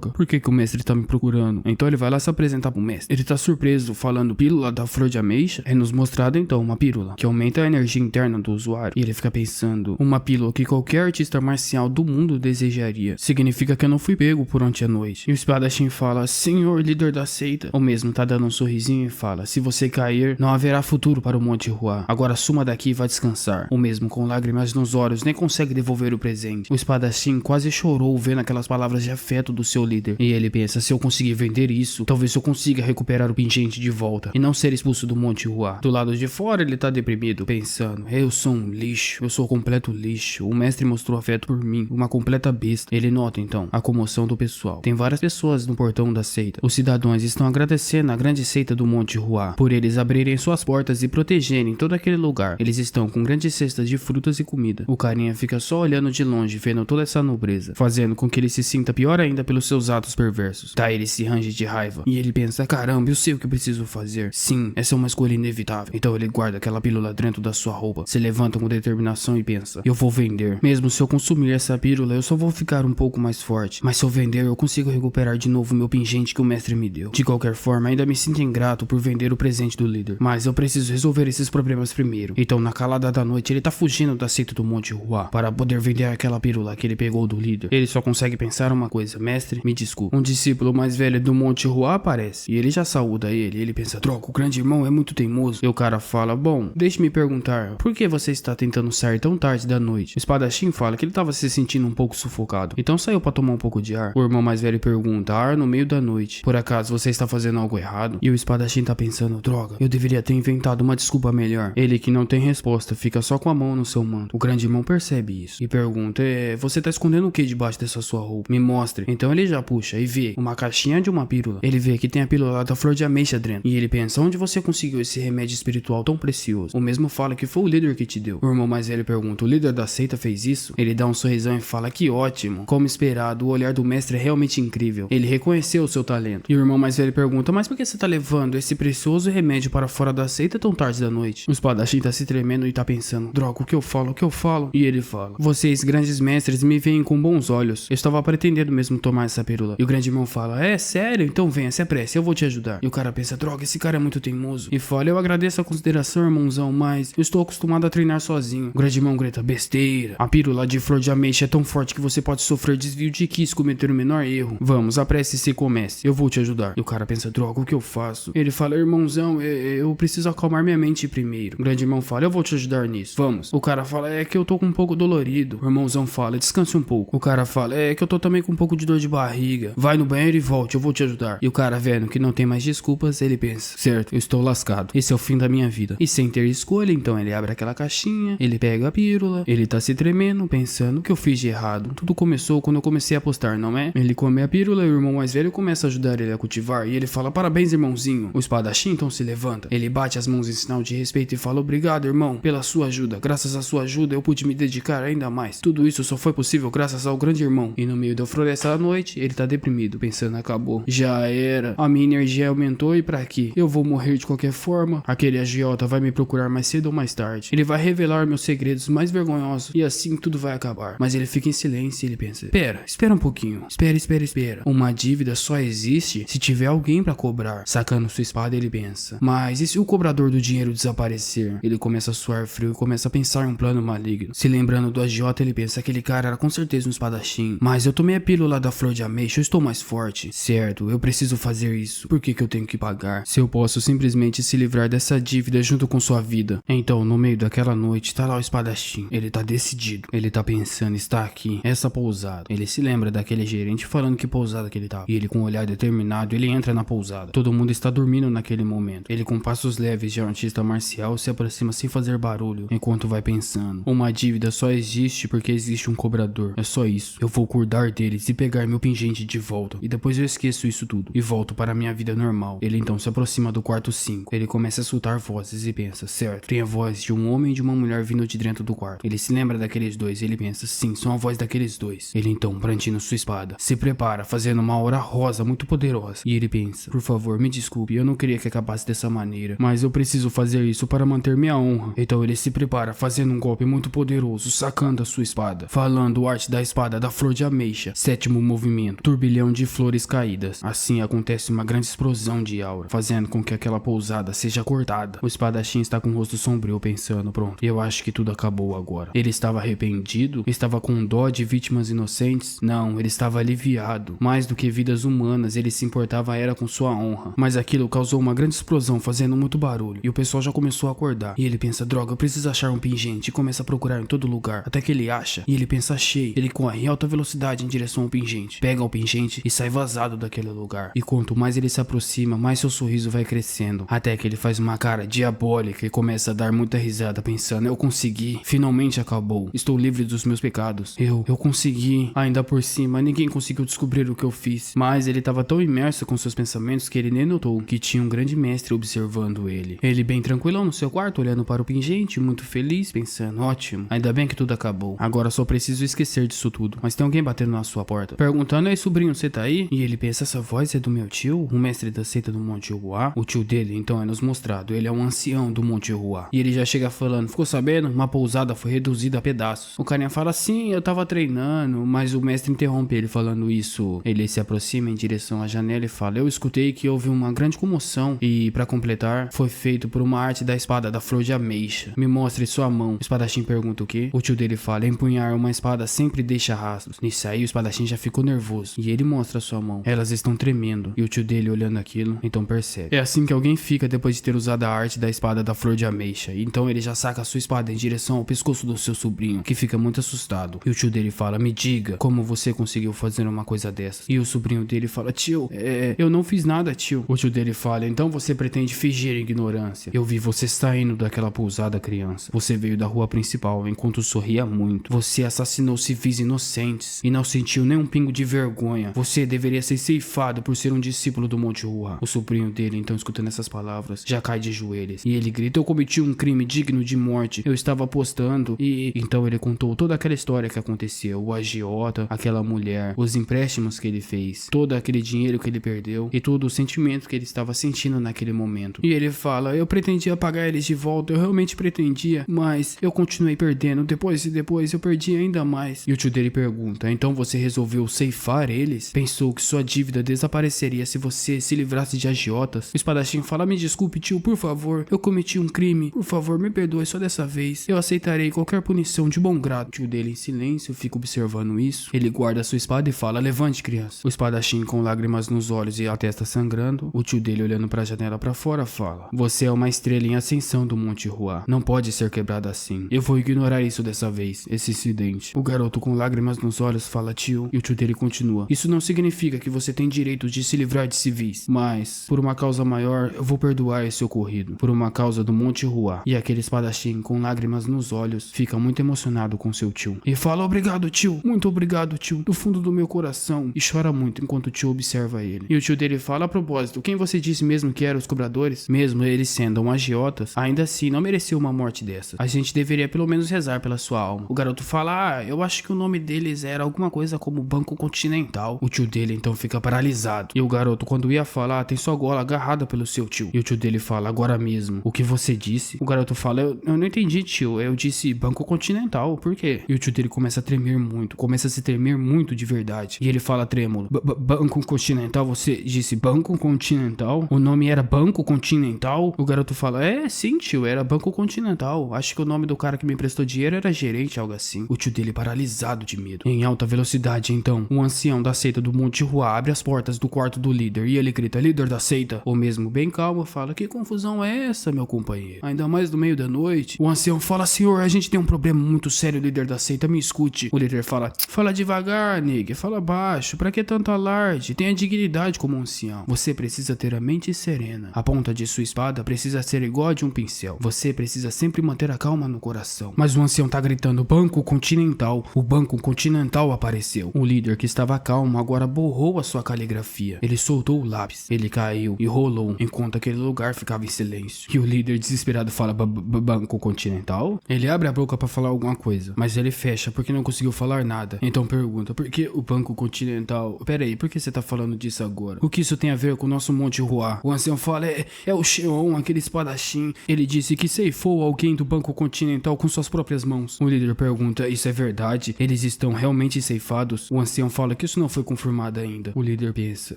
por que o mestre tá me procurando? Então ele vai lá se apresentar pro mestre. Ele tá surpreso, falando pílula da flor de ameixa. É nos mostrado então uma pílula que aumenta a energia interna do usuário. E ele fica pensando, uma pílula que qualquer artista marcial do mundo desejaria. Significa que eu não fui pego por ontem à noite. E o espadachim fala, senhor líder da seita. O mesmo tá dando um sorrisinho e fala, se você cair, não haverá futuro para o Monte Hua. Agora suma daqui e vá descansar. O mesmo com lágrimas nos olhos nem consegue devolver o presente. O espadachim quase chorou vendo aquelas palavras de afeto do seu líder. E ele pensa, se eu conseguir vender isso, talvez eu consiga recuperar o pingente de volta e não ser expulso do Monte Hua. Do lado de fora ele tá deprimido, pensando, eu sou um lixo, eu sou completo lixo. O mestre mostrou afeto por mim, uma completa besta. Ele nota então a comoção do pessoal. Tem várias pessoas no portão da seita. Os cidadãos estão agradecendo a grande seita do Monte Hua por eles abrirem suas portas e protegerem todo aquele lugar. Eles estão com grandes cestas de frutas e comida. O carinha fica só olhando de longe, vendo toda essa nobreza, fazendo com que ele se sinta pior ainda pelos seus atos perversos. Daí ele se range de raiva e ele pensa, caramba, eu sei o que eu preciso fazer. Sim, essa é uma escolha inevitável. Então ele guarda aquela pílula dentro da sua roupa, se levanta com determinação e pensa, eu vou vender. Mesmo se eu consumir essa pílula, eu só vou ficar um pouco mais forte. Mas se eu vender, eu consigo recuperar de novo meu pingente que o mestre me deu. De qualquer forma, ainda me sinto ingrato por vender o presente do líder. Mas eu preciso resolver esses problemas primeiro. Então na calada da noite, ele tá fugindo da seita do Monte Hua para poder vender aquela pílula que ele pegou do líder. Ele só consegue pensar uma coisa, mestre, me desculpe. Um discípulo mais velho do Monte Hua aparece e ele já saúda ele. Ele pensa, troca, o grande irmão é muito teimoso. E o cara fala, bom, deixe-me perguntar, por que você está tentando sair tão tarde da noite? O espadachim fala que ele estava se sentindo um pouco sufocado, então saiu para tomar um pouco de ar. O irmão mais velho pergunta, ar no meio da noite, por acaso você está fazendo algo errado? E o espadachim tá pensando, droga, eu deveria ter inventado uma desculpa melhor. Ele que não tem resposta, fica só com a mão no seu manto. O grande irmão percebe isso e pergunta, você tá escondendo o que debaixo dessa sua roupa? Me mostre. Então ele já puxa e vê uma caixinha de uma pílula. Ele vê que tem a pílula da flor de ameixa dentro. E ele pensa, onde você conseguiu esse remédio espiritual tão precioso? O mesmo fala que foi o líder que te deu. O irmão mais velho pergunta, o líder da seita fez isso? Ele dá um sorrisão e fala, que ótimo. Como esperado, o olhar do mestre é realmente incrível. Ele reconheceu o seu talento. E o irmão mais velho pergunta, mas por que você tá levando esse precioso remédio para fora da seita tão tarde da noite? O espadachim tá se tremendo e tá pensando, droga, o que eu falo? E ele fala, vocês, grandes mestres, me veem com bons olhos. Eu estava pretendendo mesmo tomar essa pílula. E o grande irmão fala, é sério? Então venha, se apresse, eu vou te ajudar. E o cara pensa, droga, esse cara é muito teimoso. E fala, eu agradeço a consideração, irmãozão, mas eu estou acostumado a treinar sozinho. O grande irmão grita, besteira. A pílula de flor de ameixa é tão forte que você pode sofrer desvio de ki se cometer o menor erro. Vamos, apresse-se e comece. Eu vou te ajudar. E o cara pensa, droga, o que eu faço? Ele fala, irmãozão, eu preciso acalmar minha mente primeiro. O grande irmão fala, eu vou te ajudar nisso. Vamos. O cara fala, é que eu tô com um pouco dolorido. O irmãozão fala, descanse um pouco. O cara fala, é que eu tô também com um pouco de dor de barriga. Vai no banheiro e volte, eu vou te ajudar. E o cara vendo que não tem mais desculpas, ele pensa, certo, eu estou lascado. Esse é o fim da minha vida. E sem ter escolha, então ele abre aquela caixinha, ele pega a pílula, ele tá se tremendo, pensando o que eu fiz de errado. Tudo começou quando eu comecei a apostar, não é? Ele come a pílula e o irmão mais velho começa a ajudar ele a cultivar. E ele fala, parabéns, irmãozinho. O espadachim então se levanta. Ele bate as mãos em sinal de respeito e fala, obrigado, irmão, pela sua ajuda. Graças à sua ajuda eu pude me dedicar ainda mais. Tudo isso só foi possível graças ao grande irmão. E no meio da floresta à noite, ele tá deprimido, pensando, acabou. Já era. A minha energia aumentou e pra quê? Eu vou morrer de qualquer forma. Aquele agiota vai me procurar mais cedo ou mais tarde. Ele vai revelar meus segredos mais vergonhosos e assim tudo vai acabar. Mas ele fica em silêncio e ele pensa, espera um pouquinho. Espera. Uma dívida só existe se tiver alguém pra cobrar. Sacando sua espada, ele pensa, mas e se o cobrador do dinheiro desaparecer? Ele começa a suar frio e começa a pensar em um plano maligno. Se lembrando do agiota, ele pensa, aquele cara era com certeza um espadachim. Mas eu tomei a pílula da flor de ameixa, eu estou mais forte. Certo, eu preciso fazer isso. Por que eu tenho que pagar? Se eu posso simplesmente se livrar dessa dívida junto com sua vida. Então, no meio daquela noite, tá lá o espadachim. Ele tá decidido. Ele tá pensando, está aqui, essa pousada. Ele se lembra daquele gerente falando que pousada que ele tava. E ele com um olhar determinado, ele entra na pousada. Todo mundo está dormindo naquele momento. Ele com passos leves de um artista marcial se aproxima sem fazer barulho, enquanto vai pensando. Uma dívida só existe porque existe um cobrador. É só isso. Eu vou cuidar deles e pegar meu pingente de volta. E depois eu esqueço isso tudo e volto para minha vida normal. Ele então se aproxima do quarto 5. Ele começa a escutar vozes e pensa, certo, tem a voz de um homem e de uma mulher vindo de dentro do quarto. Ele se lembra daqueles dois e ele pensa, sim, são a voz daqueles dois. Ele então, brandindo sua espada, se prepara, fazendo uma aura rosa muito poderosa. E ele pensa, por favor, me desculpe, eu não queria que acabasse dessa maneira, mas eu preciso fazer isso para manter minha honra. Então ele se prepara, fazendo um golpe muito poderoso, sacando a sua espada, falando arte da espada da flor de ameixa. Sétimo movimento, turbilhão de flores caídas. Assim acontece uma grande explosão de aura, fazendo com que aquela pousada seja cortada. O espadachim está com o rosto sombrio pensando, pronto, eu acho que tudo acabou agora. Ele estava arrependido? Estava com dó de vítimas inocentes? Não, ele estava aliviado. Mais do que vidas humanas, ele se importava era com sua honra. Mas aquilo causou uma grande explosão, fazendo muito barulho, e o pessoal já começou a acordar. E ele pensa, droga, eu preciso achar um pingente, e começa a procurar em todo lugar, até que ele acha, e ele pensa, achei. Ele corre em alta velocidade em direção ao pingente, pega o pingente e sai vazado daquele lugar. E quanto mais ele se aproxima, mais seu sorriso vai crescendo, até que ele faz uma cara diabólica e começa a dar muita risada, pensando, eu consegui, finalmente acabou, estou livre dos meus pecados, eu consegui. Ainda por cima, ninguém conseguiu descobrir o que eu fiz. Mas ele estava tão imerso com seus pensamentos que ele nem notou que tinha um grande mestre observando ele. Ele bem tranquilão no seu quarto, olhando para o pingente, muito feliz, pensando, ótimo, ainda bem que tudo acabou, agora só preciso esquecer disso tudo. Mas tem alguém batendo na sua porta, perguntando, ei sobrinho, você tá aí? E ele pensa, essa voz é do meu tio, o mestre da seita do Monte Ruá. O tio dele então é nos mostrado, ele é um ancião do Monte Ruá. E ele já chega falando, ficou sabendo? Uma pousada foi reduzida a pedaços. O carinha fala, sim, eu tava treinando, mas o mestre interrompe ele falando isso. Ele se aproxima em direção à janela e fala, eu escutei que houve uma grande comoção e, pra completar, foi feito por uma arte da espada da flor de ameixa. Me mostre sua mão. O espadachim pergunta o quê? O tio dele fala, empunhar uma espada sempre deixa rastros. Nisso aí o espadachim já ficou nervoso e ele mostra sua mão. Elas estão tremendo e o tio dele olhando aquilo, então percebe. É assim que alguém fica depois de ter usado a arte da espada da flor de ameixa. Então ele já saca a sua espada em direção ao pescoço do seu sobrinho, que fica muito assustado. E o tio dele fala, me diga, como você conseguiu fazer uma coisa dessas? E o sobrinho dele fala, tio, eu não fiz nada, tio. O tio dele fala, então você pretende fingir ignorância. Eu vi você saindo daquela pousada, criança. Você veio da rua principal enquanto sorria muito. Você assassinou civis inocentes e não sentiu nem um pingo de vergonha. Você deveria ser ceifado por ser um discípulo do Monte Ruá. O sobrinho dele, então, escutando essas palavras, já cai de joelhos. E ele grita, eu cometi um crime digno de morte. Eu estava apostando. E então ele contou toda aquela história que aconteceu. O agiota, aquela mulher, os empréstimos que ele fez, todo aquele dinheiro que ele perdeu e todo o sentimento que ele estava sentindo naquele momento. E ele fala, eu pretendia pagar eles de volta, eu realmente pretendia, mas eu continuei perdendo, depois eu perdi ainda mais. E o tio dele pergunta, então você resolveu ceifar eles? Pensou que sua dívida desapareceria se você se livrasse de agiotas? O espadachim fala, me desculpe tio, por favor, eu cometi um crime, por favor me perdoe só dessa vez, eu aceitarei qualquer punição de bom grado. O tio dele em silêncio fica observando isso, ele guarda sua espada e fala, levante criança. O espadachim com lágrimas nos olhos e a testa sangrando, o tio dele olhando pra janela pra fora fala, você é uma estrela em ascensão do Monte Ruá, não pode ser quebrada assim, eu vou ignorar isso dessa vez, esse incidente. O garoto com lágrimas nos olhos fala, tio, e o tio dele continua, isso não significa que você tem direito de se livrar de civis, mas por uma causa maior eu vou perdoar esse ocorrido, por uma causa do Monte Ruá. E aquele espadachim com lágrimas nos olhos fica muito emocionado com seu tio e fala, obrigado tio, muito obrigado tio, do fundo do meu coração, e chora muito enquanto o tio observa ele. E o tio dele fala, a propósito, quem você disse mesmo que eram os cobradores? Mesmo eles sendo agiotas, ainda assim não mereceu uma morte dessa. A gente deveria pelo menos rezar pela sua alma. O garoto fala, eu acho que o nome deles era alguma coisa como Banco Continental. O tio dele então fica paralisado. E o garoto, quando ia falar, tem sua gola agarrada pelo seu tio. E o tio dele fala, agora mesmo, o que você disse? O garoto fala, eu não entendi tio, eu disse Banco Continental, por quê? E o tio dele começa a tremer muito, começa a se tremer muito de verdade. E ele fala trêmulo, Banco Continental, você disse Banco Continental? O nome era Banco Continental? O garoto fala, sim tio, era Banco Continental, acho que o nome do cara que me emprestou dinheiro era gerente, algo assim. O tio dele paralisado de medo. Em alta velocidade então, o ancião da seita do Monte Ruá abre as portas do quarto do líder e ele grita, líder da seita. Ou mesmo bem calmo fala, que confusão é essa, meu companheiro? Ainda mais no meio da noite. O ancião fala, senhor, a gente tem um problema muito sério, líder da seita, me escute. O líder fala devagar, nega, fala baixo, pra que tanto alarde? Tenha dignidade como um ancião. Você precisa ter a mente serena. A ponta de sua espada precisa ser igual a de um pincel. Você precisa sempre manter a calma no coração. Mas o ancião tá gritando, Banco Continental. O Banco Continental apareceu. O líder que estava calmo agora borrou a sua caligrafia. Ele soltou o lápis. Ele caiu e rolou enquanto aquele lugar ficava em silêncio. E o líder desesperado fala, Banco Continental? Ele abre a boca pra falar alguma coisa, mas ele fecha porque não conseguiu falar nada. Então pergunta, por que o Banco Continental? Pera aí, por que você tá falando disso agora? O que isso tem a ver com o nosso Monte Ruá? O ancião fala, é o Xeon, aquele espadachim. Ele disse que ceifou alguém do Banco Continental com suas próprias mãos. anciãos. O líder pergunta, isso é verdade? Eles estão realmente ceifados? O ancião fala que isso não foi confirmado ainda. O líder pensa,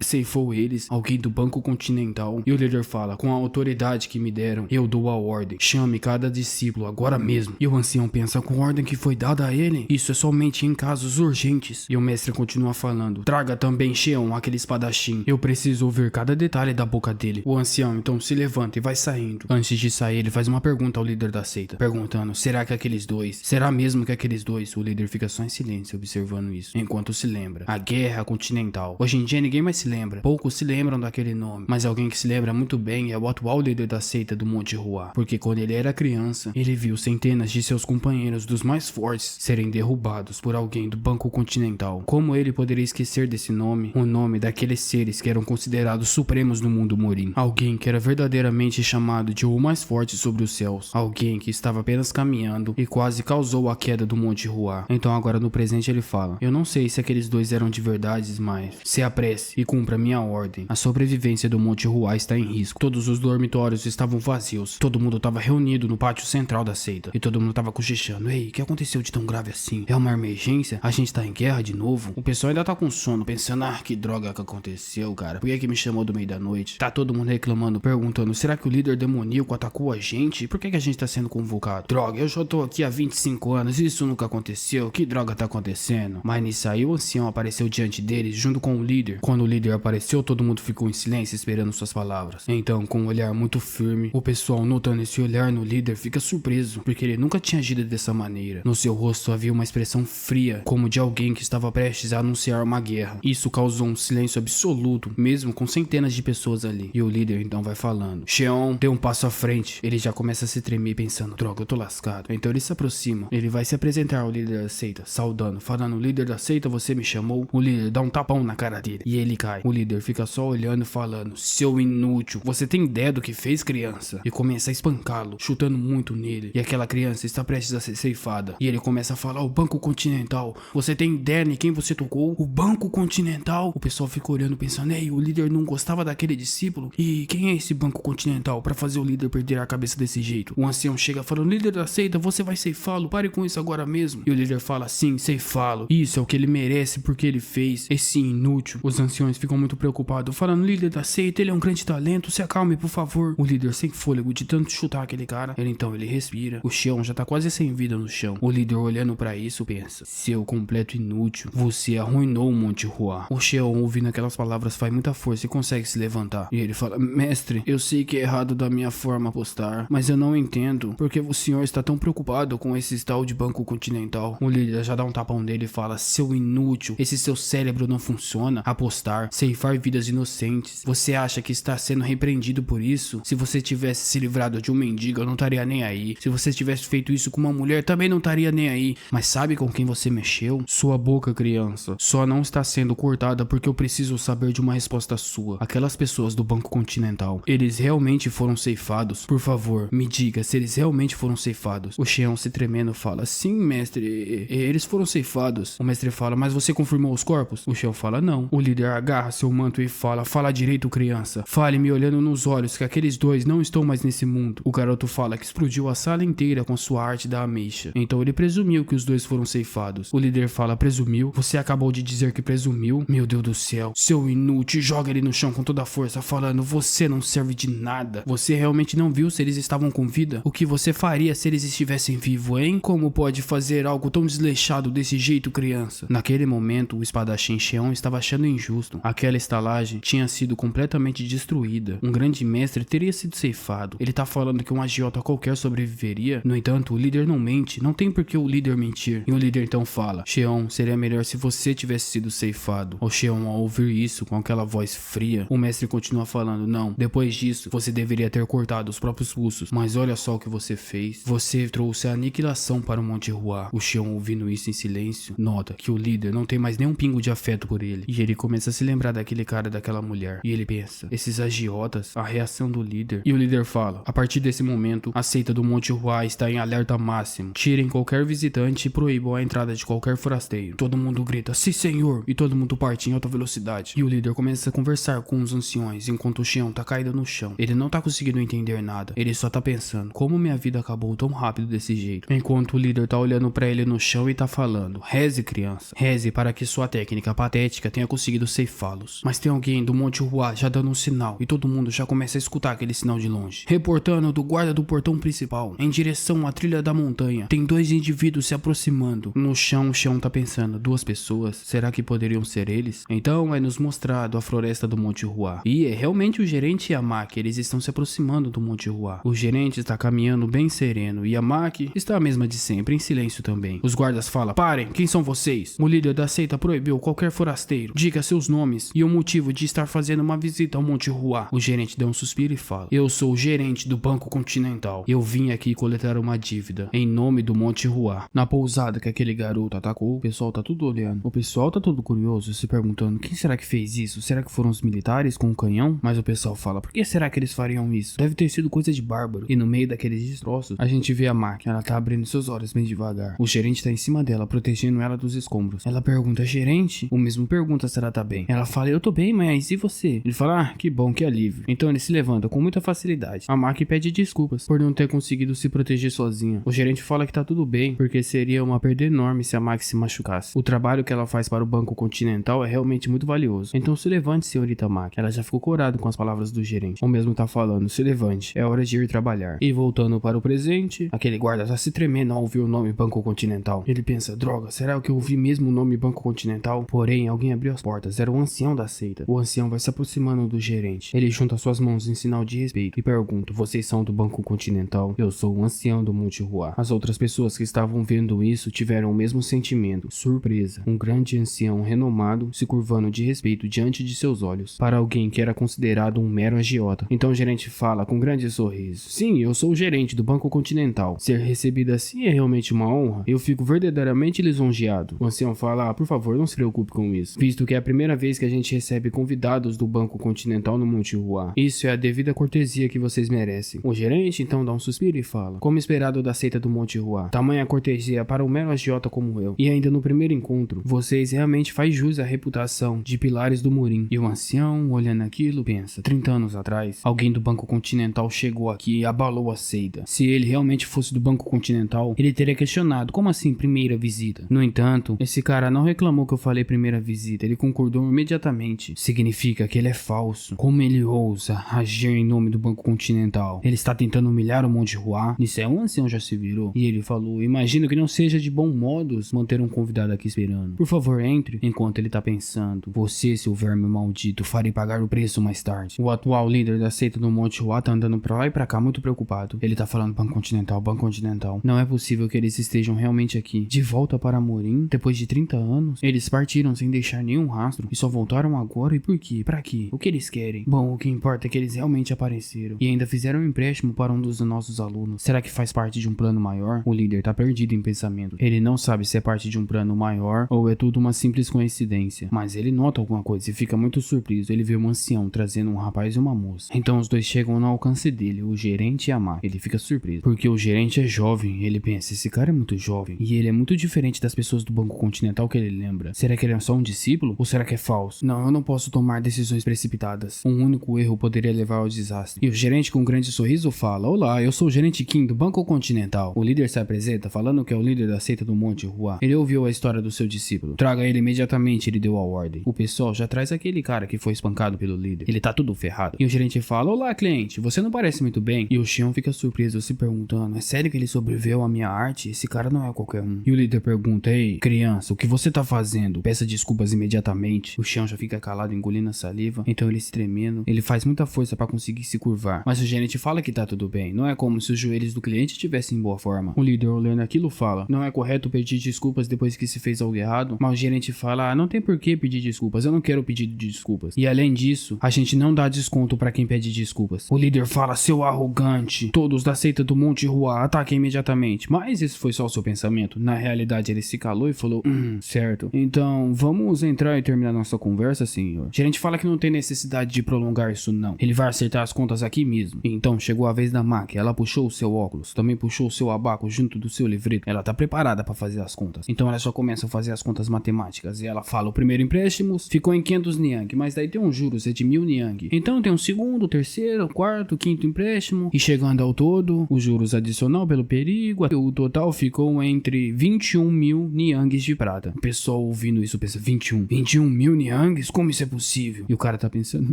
ceifou eles? Alguém do Banco Continental? E o líder fala, com a autoridade que me deram, eu dou a ordem. Chame cada discípulo agora mesmo. E o ancião pensa, com a ordem que foi dada a ele? Isso é somente em casos urgentes. E o mestre continua falando, traga também Xion, aquele espadachim. Eu preciso ouvir cada detalhe da boca dele. O ancião então se levanta e vai saindo. Antes de sair, ele faz uma pergunta ao líder da seita, perguntando, será que aqueles dois? Será mesmo que aqueles dois? O líder fica só em silêncio observando isso, enquanto se lembra. A Guerra Continental. Hoje em dia ninguém mais se lembra. Poucos se lembram daquele nome. Mas alguém que se lembra muito bem é o atual líder da seita do Monte Ruá. Porque quando ele era criança, ele viu centenas de seus companheiros dos mais fortes serem derrubados por alguém do Banco Continental. Como ele poderia esquecer desse nome? O nome daqueles seres que eram considerados supremos no mundo Morim. Alguém que era verdadeiramente chamado de o mais forte sobre os céus. Alguém que estava apenas caminhando e quase causou a queda do Monte Ruá. Então agora no presente ele fala, eu não sei se aqueles dois eram de verdade, mas se apresse e cumpra minha ordem. A sobrevivência do Monte Ruá está em risco. Todos os dormitórios estavam vazios. Todo mundo estava reunido no pátio central da seita. E todo mundo estava cochichando. Ei, o que aconteceu de tão grave assim? É uma emergência? A gente tá em guerra de novo? O pessoal ainda tá com sono, pensando, que droga que aconteceu, cara? Por que me chamou do meio da noite? Tá todo mundo reclamando, perguntando, será que o líder demoníaco atacou a gente? Por que a gente tá sendo convocado? Droga, eu já tô aqui há 25 anos e isso nunca aconteceu. Que droga tá acontecendo? Mas nisso aí o ancião apareceu diante deles junto com o líder. Quando o líder apareceu, todo mundo ficou em silêncio esperando suas palavras. Então, com um olhar muito firme, o pessoal notando esse olhar no líder fica surpreso, porque ele nunca tinha agido dessa maneira. No seu rosto havia uma expressão fria, como de alguém que estava prestes a anunciar uma guerra. Isso causou um silêncio absoluto, mesmo com centenas de pessoas ali. E o líder então vai falando, Xion, dê um passo à frente. Ele já começa a se tremer pensando, droga, eu tô lascado. Então ele se aproxima, ele vai se apresentar ao líder da seita, saudando, falando, líder da seita, você me chamou? O líder dá um tapão na cara dele e ele cai. O líder fica só olhando e falando, seu inútil, você tem ideia do que fez, criança? E começa a espancá-lo, chutando muito nele. E aquela criança está prestes a ser ceifada. E ele começa a falar, o Banco Continental, você tem ideia em quem você tocou? O Banco Continental? O pessoal fica olhando pensando, ei, o líder não gostava daquele discípulo? E quem é esse Banco Continental pra fazer o líder perder a cabeça desse jeito? O ancião chega falando, líder da seita, você vai ceifá-lo, pare com isso agora mesmo. E o líder fala, sim, ceifá-lo. Isso é o que ele merece porque ele fez, esse inútil. Os anciões ficam muito preocupados, falando, líder da seita, ele é um grande talento, se acalme por favor. O líder sem fôlego de tanto chutar aquele cara, ele respira. O Xion já tá quase sem vida no chão. O líder olhando pra isso pensa, seu completo inútil, você arruinou o Monte Ruá. O Xion ouvindo aquelas palavras faz muita força e consegue se levantar. E ele fala, mestre, eu sei que é errado da minha forma apostar, mas eu não entendo porque o senhor está tão preocupado com esse tal de Banco Continental. O líder já dá um tapão nele e fala, seu inútil, esse seu cérebro não funciona. Apostar, ceifar vidas inocentes. Você acha que está sendo repreendido por isso? Se você tivesse se livrado de um mendigo, eu não estaria nem aí. Se você tivesse feito isso com uma mulher, também não estaria nem aí. Mas sabe com quem você mexeu? Sua boca, criança, só não está sendo cortada porque eu preciso saber de uma resposta sua. Aquelas pessoas do Banco Continental, eles realmente foram ceifados? Por favor, me diga se eles realmente foram ceifados. O Xion se tremendo fala, sim, mestre, eles foram ceifados. O mestre fala, mas você confirmou os corpos? O Xion fala, não. O líder agarra seu manto e fala, fala direito, criança. Fale me olhando nos olhos que aqueles dois não estão mais nesse mundo. O garoto fala que explodiu a sala inteira com sua arte da ameixa. Então ele presumiu que os dois foram ceifados. O líder fala, presumiu? Você acabou de dizer que presumiu? Meu Deus do céu. Seu inútil, joga ele no chão com toda a força, falando, você não serve de nada. Você realmente não viu se eles estavam com vida? O que você faria se eles estivessem vivos, hein? Como pode fazer algo tão desleixado desse jeito, criança? Naquele momento, o espadachim Xion estava achando injusto. Aquela estalagem tinha sido completamente destruída. Um grande mestre teria sido ceifado. Ele tá falando que um agiota qualquer sobreviveria? No entanto, o líder não mente. Não tem por que o líder mentir. E o líder então fala, Xion, seria melhor se você tivesse sido ceifado. O Xion, ao ouvir isso, com aquela voz fria, o mestre continua falando, não, depois disso, você deveria ter cortado os próprios pulsos. Mas olha só o que você fez. Você trouxe a aniquilação para o Monte Ruá. O Xion, ouvindo isso em silêncio, nota que o líder não tem mais nenhum pingo de afeto por ele. E ele começa a se lembrar daquele cara, daquela mulher. E ele pensa, esses agiotas, a reação do líder. E o líder fala, a partir desse momento, a seita do Monte Ruá está em alerta máximo. Tirem qualquer visitante e proíbam a entrada de qualquer forasteiro. Todo mundo grita, sim senhor, e todo mundo parte em alta velocidade. E o líder começa a conversar com os anciões, enquanto o Xion tá caído no chão. Ele não tá conseguindo entender nada, ele só tá pensando, como minha vida acabou tão rápido desse jeito. Enquanto o líder tá olhando pra ele no chão e tá falando: reze, criança, reze para que sua técnica patética tenha conseguido ceifá-los. Mas tem alguém do Monte Hua já dando um sinal e todo mundo já começa a escutar aquele sinal de longe. Reportando do guarda do portão principal, em direção à trilha da montanha, tem 2 indivíduos se aproximando. No chão, o chão tá pensando: 2 pessoas, será que poderiam ser eles? Então é nos mostrado a floresta do Monte Hua. E é realmente o gerente e a Maki, eles estão se aproximando do Monte Hua. O gerente está caminhando bem sereno e a Maki está a mesma de sempre, em silêncio também. Os guardas falam: parem, quem são vocês? O líder da seita proibiu qualquer forasteiro. Diga seus nomes e o motivo de estar fazendo uma visita ao Monte Hua. O gerente dá um suspiro e fala: eu sou o gerente do Banco Continental. Eu vim aqui coletar uma dívida em nome do Monte Hua. Na pousada que aquele garoto atacou, o pessoal tá tudo olhando. O pessoal tá todo curioso, se perguntando: quem será que fez isso? Será que foram os militares com um canhão? Mas o pessoal fala: por que será que eles fariam isso? Deve ter sido coisa de bárbaro. E no meio daqueles destroços, a gente vê a máquina. Ela tá abrindo seus olhos bem devagar. O gerente tá em cima dela, protegendo ela dos escombros. Ela pergunta: gerente? O mesmo pergunta se ela tá bem. Ela fala: eu tô bem, mas e você? Ele fala: ah, que bom, que alívio. Então ele se levanta com muita facilidade. A Maki pede desculpas por não ter conseguido se proteger sozinha. O gerente fala que tá tudo bem, porque seria uma perda enorme se a Maki se machucasse. O trabalho que ela faz para o Banco Continental é realmente muito valioso. Então se levante, senhorita Maki. Ela já ficou corada com as palavras do gerente. O mesmo tá falando: se levante, é hora de ir trabalhar. E voltando para o presente, aquele guarda tá se tremendo ao ouvir o nome Banco Continental. Ele pensa: droga, será que eu ouvi mesmo o nome Banco Continental? Porém, alguém abriu as portas. Era o ancião da seita. O ancião vai se aproximando do gerente. Ele junta suas mãos em sinal de respeito e pergunta: vocês são do Banco Continental? Eu sou o ancião do Monte Hua. As outras pessoas que estavam vendo isso tiveram o mesmo sentimento: surpresa. Um grande ancião renomado se curvando de respeito diante de seus olhos, para alguém que era considerado um mero agiota. Então o gerente fala com um grande sorriso: sim, eu sou o gerente do Banco Continental. Ser recebido assim é realmente uma honra. Eu fico verdadeiramente lisonjeado. O ancião fala: ah, por favor, não se preocupe com isso, visto que é a primeira vez que a gente recebe convidados do Banco Continental no Monte Hua. Isso é a devida cortesia que vocês merecem. O gerente então dá um suspiro e fala: como esperado da seita do Monte Hua, tamanha cortesia para um mero agiota como eu. E ainda no primeiro encontro, vocês realmente faz jus à reputação de pilares do Murim. E o ancião, olhando aquilo, pensa: 30 anos atrás, alguém do Banco Continental chegou aqui e abalou a seita. Se ele realmente fosse do Banco Continental, ele teria questionado: como assim primeira visita? No entanto, esse cara não reclamou que eu falei primeira visita, ele concordou imediatamente. Significa que ele é falso. Como ele ousa agir em nome do Banco Continental? Ele está tentando humilhar o Monte Hua? Nisso é, um ancião já se virou e ele falou: imagino que não seja de bom modos manter um convidado aqui esperando. Por favor, entre. Enquanto ele tá pensando: você, seu verme maldito, farei pagar o preço mais tarde. O atual líder da seita do Monte Hua tá andando pra lá e pra cá muito preocupado. Ele tá falando: Banco Continental, Banco Continental. Não é possível que eles estejam realmente aqui. De volta para Morim, depois de 30 anos? Eles partiram sem deixar nenhum rastro e só voltaram agora? E por quê? Pra quê? O que eles querem? Bom, o que importa é que eles realmente apareceram e ainda fizeram um empréstimo para um dos nossos alunos. Será que faz parte de um plano maior? O líder tá perdido em pensamento. Ele não sabe se é parte de um plano maior ou é tudo uma simples coincidência. Mas ele nota alguma coisa e fica muito surpreso. Ele vê um ancião trazendo um rapaz e uma moça. Então os dois chegam no alcance dele, o gerente e a Maki. Ele fica surpreso, porque o gerente é jovem. Ele pensa: esse cara é muito jovem e ele é muito diferente das pessoas do Banco Continental que ele lembra. Será que ele é só um discípulo? Ou será que é falso? Não, eu não posso tomar decisões precipitadas. Um único erro poderia levar ao desastre. E o gerente, com um grande sorriso, fala: olá, eu sou o gerente Kim do Banco Continental. O líder se apresenta falando que é o líder da seita do Monte Hua. Ele ouviu a história do seu discípulo. Traga ele imediatamente, ele deu a ordem. O pessoal já traz aquele cara que foi espancado pelo líder. Ele tá tudo ferrado. E o gerente fala: olá, cliente, você não parece muito bem. E o Xion fica surpreso, se perguntando: é sério que ele sobreviveu à minha arte? Esse cara não é qualquer um. E o líder pergunta: ei, criança, o que você tá fazendo? Peça desculpas imediatamente. O Xion já fica calado, engolindo a saliva. Então ele se tremendo. Ele faz muita força para conseguir se curvar. Mas o gerente fala que tá tudo bem. Não é como se os joelhos do cliente estivessem em boa forma. O líder, olhando aquilo, fala: não é correto pedir desculpas depois que se fez algo errado. Mas o gerente fala: ah, não tem por que pedir desculpas. Eu não quero pedido de desculpas. E além disso, a gente não dá desconto para quem pede desculpas. O líder fala: seu arrogante. Todos da seita do Monte Hua ataquem imediatamente. Mas esse foi só o seu pensamento. Na realidade, ele se calou e falou: certo. Então, vamos entrar e terminar nossa conversa, senhor. O gerente fala que não tem necessidade de prolongar isso, não. Ele vai acertar as contas aqui mesmo. Então, chegou a vez da Maki. Ela puxou o seu óculos. Também puxou o seu abaco junto do seu livreto. Ela tá preparada para fazer as contas. Então, ela só começa a fazer as contas matemáticas. E ela fala: o primeiro empréstimo ficou em 500 niang. Mas daí tem um juros, é de 1000 niang. Então, tem um segundo, terceiro, quarto, quinto empréstimo. E chegando ao todo, o juros adicional pelo período comigo. O total ficou entre 21 mil niangues de prata. O pessoal ouvindo isso pensa, 21 mil niangues? Como isso é possível? E o cara tá pensando,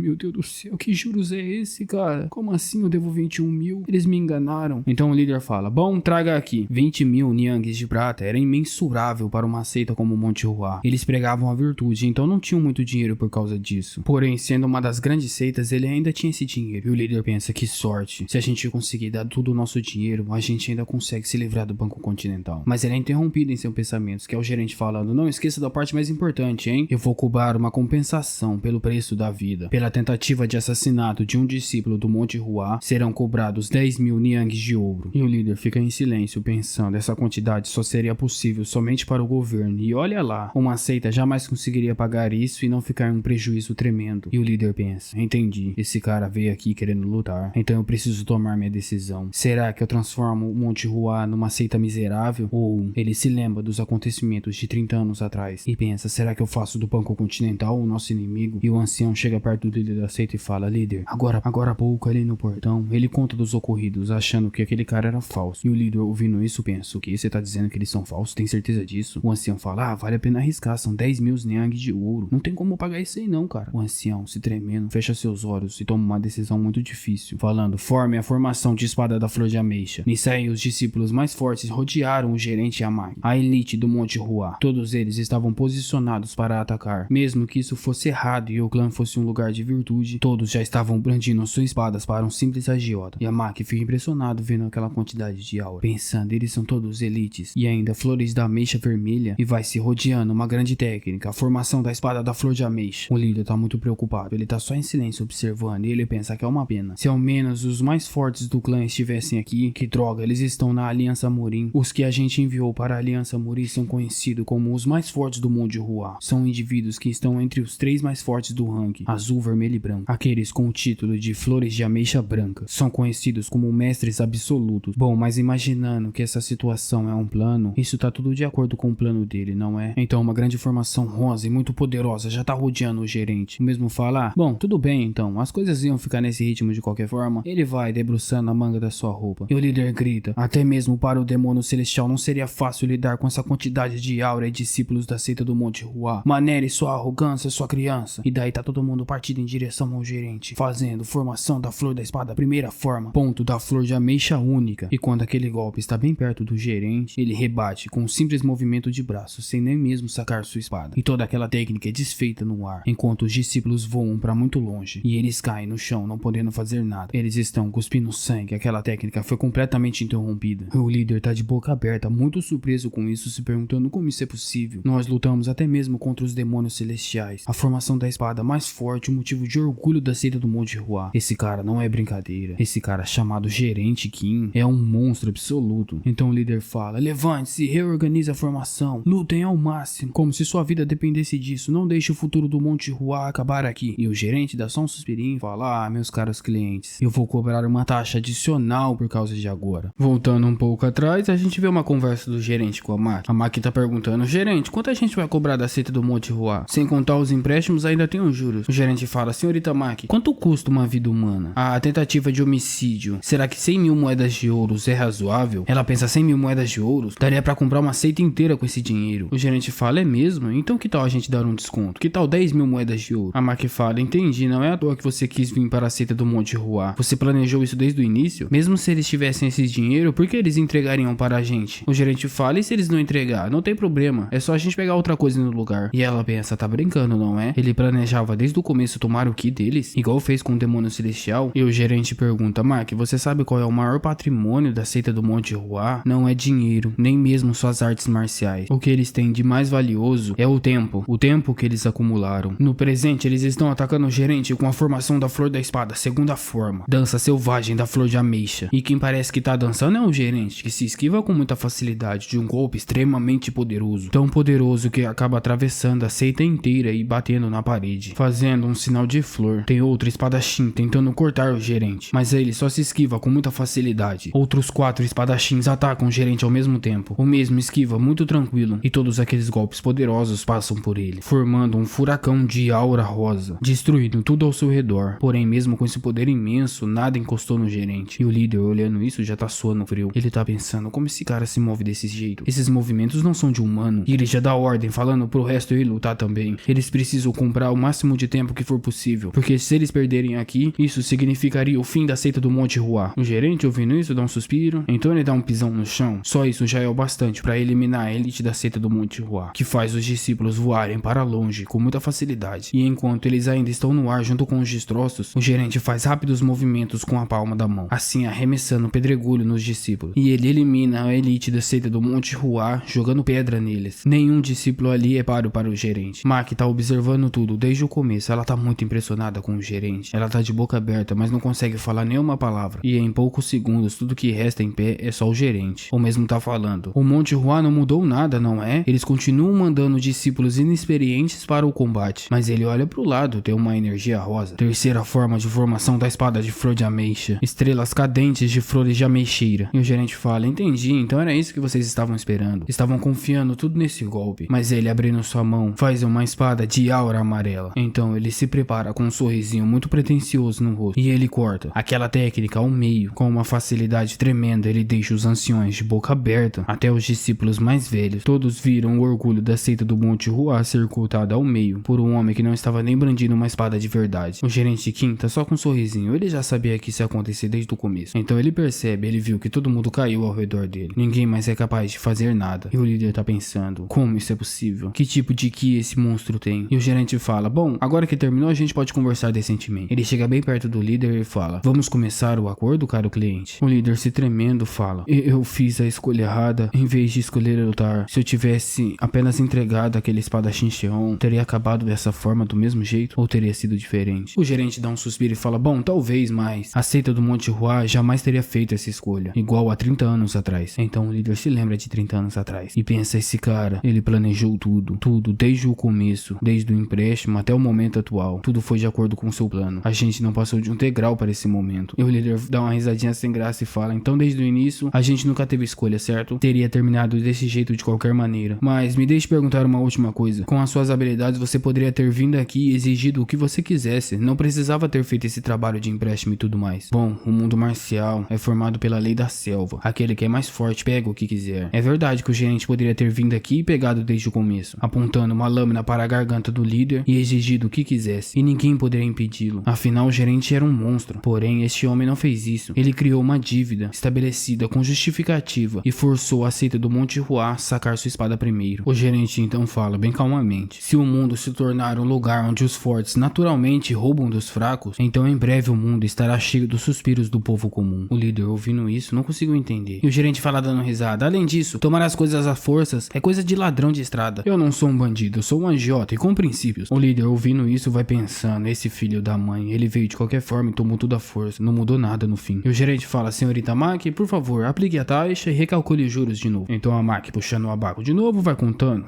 meu Deus do céu, que juros é esse, cara? Como assim eu devo 21 mil? Eles me enganaram. Então o líder fala, bom, traga aqui. 20 mil niangues de prata era imensurável para uma seita como o Monte Ruá. Eles pregavam a virtude, então não tinham muito dinheiro por causa disso. Porém, sendo uma das grandes seitas, ele ainda tinha esse dinheiro. E o líder pensa, que sorte. Se a gente conseguir dar todo o nosso dinheiro, a gente ainda consegue se livrar do Banco Continental. Mas ele é interrompido em seus pensamentos, que é o gerente falando, não esqueça da parte mais importante, hein? Eu vou cobrar uma compensação pelo preço da vida. Pela tentativa de assassinato de um discípulo do Monte Ruá, serão cobrados 10 mil niangues de ouro. E o líder fica em silêncio, pensando, essa quantidade só seria possível somente para o governo. E olha lá, uma seita jamais conseguiria pagar isso e não ficar em um prejuízo tremendo. E o líder pensa, entendi, esse cara veio aqui querendo lutar, então eu preciso tomar minha decisão. Será que eu transformo o Monte Ruá numa seita miserável? Ou ele se lembra dos acontecimentos de 30 anos atrás e pensa, será que eu faço do Banco Continental o nosso inimigo? E o ancião chega perto do líder da seita e fala, líder, agora há pouco ali no portão, ele conta dos ocorridos, achando que aquele cara era falso. E o líder ouvindo isso pensa, o que? Você tá dizendo que eles são falsos? Tem certeza disso? O ancião fala, vale a pena arriscar, são 10 mil niangues de ouro. Não tem como pagar isso aí não, cara. O ancião, se tremendo, fecha seus olhos e toma uma decisão muito difícil, falando, forme a formação de espada da flor de ameixa. Nisso aí, os discípulos mais fortes rodearam o gerente Yamagi, a elite do Monte Ruá. Todos eles estavam posicionados para atacar. Mesmo que isso fosse errado e o clã fosse um lugar de virtude, todos já estavam brandindo suas espadas para um simples agiota. Yamagi fica impressionado vendo aquela quantidade de aura, pensando, eles são todos elites, e ainda flores da ameixa vermelha, e vai se rodeando uma grande técnica, a formação da espada da flor de ameixa. O líder tá muito preocupado, ele tá só em silêncio observando, e ele pensa que é uma pena. Se ao menos os mais fortes do clã estivessem aqui, que droga, eles estão na Aliança Murim. Os que a gente enviou para a Aliança Murim são conhecidos como os mais fortes do Monte Ruá. São indivíduos que estão entre os 3 mais fortes do ranking, azul, vermelho e branco. Aqueles com o título de flores de ameixa branca são conhecidos como mestres absolutos. Bom, mas imaginando que essa situação é um plano, isso tá tudo de acordo com o plano dele, não é? Então uma grande formação rosa e muito poderosa já tá rodeando o gerente. O mesmo fala, bom, tudo bem então, as coisas iam ficar nesse ritmo de qualquer forma. Ele vai debruçando a manga da sua roupa. E o líder grita, até mesmo para o demônio celestial não seria fácil lidar com essa quantidade de aura e discípulos da seita do Monte Ruá. Manere sua arrogância, sua criança. E daí tá todo mundo partindo em direção ao gerente, fazendo formação da flor da espada primeira forma, ponto da flor de ameixa única. E quando aquele golpe está bem perto do gerente, ele rebate com um simples movimento de braço, sem nem mesmo sacar sua espada. E toda aquela técnica é desfeita no ar, enquanto os discípulos voam para muito longe, e eles caem no chão, não podendo fazer nada. Eles estão cuspindo sangue, aquela técnica foi completamente interrompida. O líder tá de boca aberta, muito surpreso com isso, se perguntando como isso é possível. Nós lutamos até mesmo contra os demônios celestiais. A formação da espada mais forte, o motivo de orgulho da seita do Monte Ruá. Esse cara não é brincadeira. Esse cara chamado Gerente Kim é um monstro absoluto. Então o líder fala, levante-se, reorganize a formação, lutem ao máximo, como se sua vida dependesse disso, não deixe o futuro do Monte Ruá acabar aqui. E o gerente dá só um suspirinho e fala, meus caros clientes, eu vou cobrar uma taxa adicional por causa de agora. Voltando um pouco atrás, a gente vê uma conversa do gerente com a Maki. A Maki tá perguntando, gerente, quanto a gente vai cobrar da seita do Monte Ruá? Sem contar os empréstimos, ainda tem os juros. O gerente fala, senhorita Maki, quanto custa uma vida humana? A tentativa de homicídio, será que 100 mil moedas de ouros é razoável? Ela pensa, 100 mil moedas de ouros? Daria pra comprar uma seita inteira com esse dinheiro. O gerente fala, é mesmo? Então que tal a gente dar um desconto? Que tal 10 mil moedas de ouro? A Maki fala, entendi, não é à toa que você quis vir para a seita do Monte Ruá. Você planejou isso desde o início? Mesmo se eles tivessem esse dinheiro, por que eles entregariam para a gente? O gerente fala, e se eles não entregar? Não tem problema, é só a gente pegar outra coisa no lugar. E ela pensa, tá brincando, não é? Ele planejava desde o começo tomar o ki deles, igual fez com o demônio celestial. E o gerente pergunta, Maki, você sabe qual é o maior patrimônio da seita do Monte Ruá? Não é dinheiro, nem mesmo suas artes marciais. O que eles têm de mais valioso é o tempo que eles acumularam. No presente, eles estão atacando o gerente com a formação da flor da espada, segunda forma, dança selvagem da flor de ameixa. E quem parece que tá dançando é o gerente, que se esquiva com muita facilidade de um golpe extremamente poderoso, tão poderoso que acaba atravessando a seita inteira e batendo na parede, fazendo um sinal de flor. Tem outro espadachim tentando cortar o gerente, mas ele só se esquiva com muita facilidade. Outros 4 espadachins atacam o gerente ao mesmo tempo. O mesmo esquiva muito tranquilo, e todos aqueles golpes poderosos passam por ele, formando um furacão de aura rosa, destruindo tudo ao seu redor. Porém, mesmo com esse poder imenso, nada encostou no gerente. E o líder, olhando isso, já tá suando frio. Ele tá pensando, como esse cara se move desse jeito? Esses movimentos não são de humano. E ele já dá ordem, falando pro resto ir lutar também. Eles precisam comprar o máximo de tempo que for possível, porque se eles perderem aqui, isso significaria o fim da seita do Monte Ruá. O gerente, ouvindo isso, dá um suspiro. Então ele dá um pisão no chão. Só isso já é o bastante para eliminar a elite da seita do Monte Ruá, que faz os discípulos voarem para longe com muita facilidade. E enquanto eles ainda estão no ar junto com os destroços, o gerente faz rápidos movimentos com a palma da mão, assim arremessando pedregulho nos discípulos. E ele elimina a elite da seita do Monte Ruá, jogando pedra neles. Nenhum discípulo ali é páreo para o gerente. Mac tá observando tudo desde o começo. Ela tá muito impressionada com o gerente. Ela tá de boca aberta, mas não consegue falar nenhuma palavra. E em poucos segundos, tudo que resta em pé é só o gerente. Ou mesmo tá falando. O Monte Ruá não mudou nada, não é? Eles continuam mandando discípulos inexperientes para o combate. Mas ele olha pro lado, tem uma energia rosa. Terceira forma de formação da espada de flor de ameixa. Estrelas cadentes de flores de ameixeira. E o gerente fala, entendi, então era isso que vocês estavam esperando. Estavam confiando tudo nesse golpe. Mas ele, abrindo sua mão, faz uma espada de aura amarela. Então ele se prepara com um sorrisinho muito pretensioso no rosto. E ele corta aquela técnica ao meio. Com uma facilidade tremenda, ele deixa os anciões de boca aberta, até os discípulos mais velhos. Todos viram o orgulho da seita do Monte Ruá ser cortada ao meio por um homem que não estava nem brandindo uma espada de verdade. O gerente Kim tá só com um sorrisinho. Ele já sabia que isso ia acontecer desde o começo. Então ele percebe, ele viu que todo mundo caiu ao redor dele. Ninguém mais é capaz de fazer nada. E o líder tá pensando, como isso é possível? Que tipo de ki esse monstro tem? E o gerente fala, bom, agora que terminou a gente pode conversar decentemente. Ele chega bem perto do líder e fala, vamos começar o acordo, caro cliente? O líder, se tremendo, fala, eu fiz a escolha errada. Em vez de escolher lutar, se eu tivesse apenas entregado aquele espadachim Xion, teria acabado dessa forma do mesmo jeito? Ou teria sido diferente? O gerente dá um suspiro e fala, bom, talvez, mas a seita do Monte Ruá jamais teria feito essa escolha, igual há 30 anos atrás. Então o líder se lembra de 30 anos atrás e pensa, esse cara, ele planejou tudo, desde o começo, desde o empréstimo até o momento atual. Tudo foi de acordo com o seu plano. A gente não passou de um degrau para esse momento. E o líder dá uma risadinha sem graça e fala, então desde o início, a gente nunca teve escolha, certo? Teria terminado desse jeito de qualquer maneira. Mas me deixe perguntar uma última coisa. Com as suas habilidades, você poderia ter vindo aqui e exigido o que você quisesse. Não precisava ter feito esse trabalho de empréstimo e tudo mais. Bom, o mundo marcial é formado pela lei da selva. Aquele que é mais forte pega o que quiser. É verdade que o gerente poderia ter vindo aqui e pegado desde o começo, apontando uma lâmina para a garganta do líder e exigido o que quisesse. E ninguém poderia impedi-lo. Afinal, o gerente era um monstro. Porém, este homem não fez isso. Ele criou uma dívida estabelecida com justificativa e forçou a seita do Monte Ruá a sacar sua espada primeiro. O gerente então fala bem calmamente, se o mundo se tornar um lugar onde os fortes naturalmente roubam dos fracos, então em breve o mundo estará cheio dos suspiros do povo comum. O líder, ouvindo isso, não conseguiu entender. E o gerente fala dando risada, além disso, tomar as coisas às forças é coisa de ladrão de estrada. Eu não sou um bandido, eu sou um agiota e com princípios. O líder, ouvindo isso, vai pensando, esse filho da mãe, ele veio de qualquer forma e tomou tudo à força, não mudou nada no fim. E o gerente fala, senhorita Mac, por favor, aplique a taxa e recalcule os juros de novo. Então a Mac, puxando o abaco de novo, vai contando,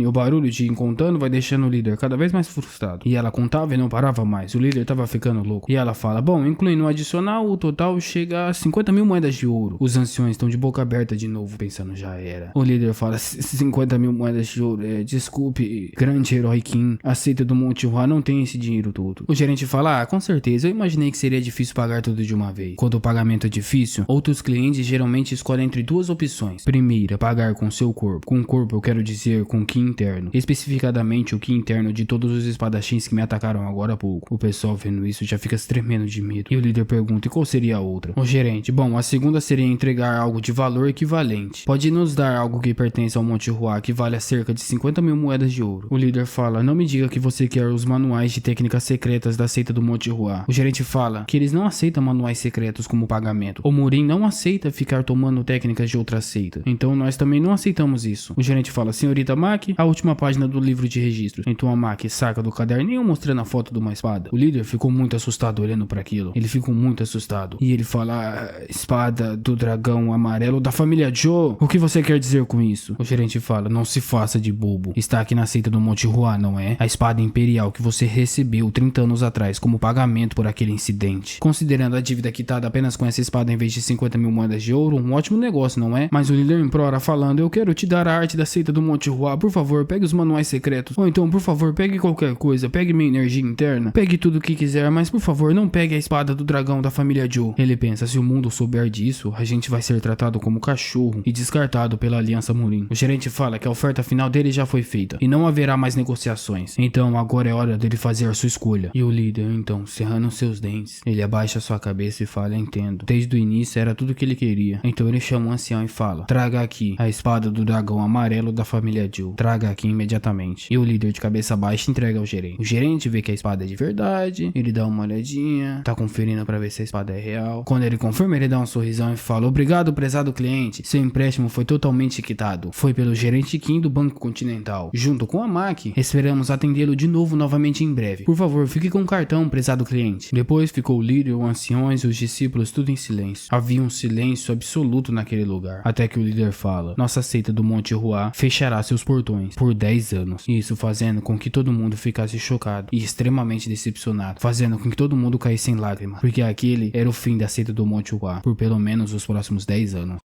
e o barulho de ir contando vai deixando o líder cada vez mais frustrado. E ela contava e não parava mais, o líder tava ficando louco. E ela fala, bom, incluindo o adicional, o total chega a 50 mil moedas de ouro. Os anciões estão de boca aberta de novo, pensando, já era. O líder fala, 50 mil moedas de ouro, desculpe, grande herói Kim, a seita do Monte Ruá não tem esse dinheiro todo. O gerente fala, com certeza, eu imaginei que seria difícil pagar tudo de uma vez. Quando o pagamento é difícil, outros clientes geralmente escolhem entre duas opções. Primeira, pagar com seu corpo. Com corpo eu quero dizer com ki interno. Especificadamente o ki interno de todos os espadachins que me atacaram agora há pouco. O pessoal vendo isso já fica se tremendo de medo. E o líder pergunta, e qual seria a outra? O gerente, bom, a segunda seria entregar algo de valor equivalente. Pode nos dar algo que pertence ao Monte Ruá que vale a cerca de 50 mil moedas de ouro. O líder fala, não me diga que você quer os manuais de técnicas secretas da seita do Monte Ruá. O gerente fala que eles não aceitam manuais secretos como pagamento. O Murim não aceita ficar tomando técnicas de outra seita. Então nós também não aceitamos isso. O gerente fala, senhorita Mac, a última página do livro de registros. Então a Mac saca do caderninho mostrando a foto de uma espada. O líder ficou muito assustado olhando para aquilo. Ele ficou muito assustado. E ele fala, espada do dragão amarelo da família Joe. O que você quer dizer com isso? O gerente fala, não se faça de bobo. Está aqui na seita do Monte Ruá, não é? A espada imperial que você recebeu 30 anos atrás como pagamento por aquele incidente. Considerando a dívida quitada apenas com essa espada em vez de 50 mil moedas de ouro, um ótimo negócio, não é? Mas o líder implora falando, eu quero te dar a arte da seita do Monte Ruá, por favor, pegue os manuais secretos. Ou então, por favor, pegue qualquer coisa, pegue minha energia interna, pegue tudo o que quiser, mas por favor, não pegue a espada do dragão da família Joe. Ele pensa, se o mundo souber disso, a gente vai ser tratado como cachorro e descartado pela Aliança Murim. O gerente fala que a oferta final dele já foi feita e não haverá mais negociações. Então agora é hora dele fazer a sua escolha. E o líder, então, cerrando seus dentes, ele abaixa sua cabeça e fala: entendo. Desde o início era tudo o que ele queria. Então ele chama o ancião e fala: traga aqui a espada do dragão amarelo da família Jill. Traga aqui imediatamente. E o líder de cabeça baixa entrega ao gerente. O gerente vê que a espada é de verdade, ele dá uma olhadinha, tá conferindo pra ver se a espada é real. Quando ele confirma, ele dá um sorrisão e fala: obrigado, prezado cliente. Seu empréstimo foi totalmente quitado. Foi pelo gerente Kim do Banco Continental. Junto com a Maki, esperamos atendê-lo de novo novamente em breve. Por favor, fique com o cartão, prezado cliente. Depois ficou o líder, os anciões e os discípulos tudo em silêncio. Havia um silêncio absoluto naquele lugar. Até que o líder fala: nossa seita do Monte Hua fechará seus portões por 10 anos. Isso fazendo com que todo mundo ficasse chocado e extremamente decepcionado. Fazendo com que todo mundo caísse em lágrimas. Porque aquele era o fim da seita do Monte Hua por pelo menos os próximos 10 anos.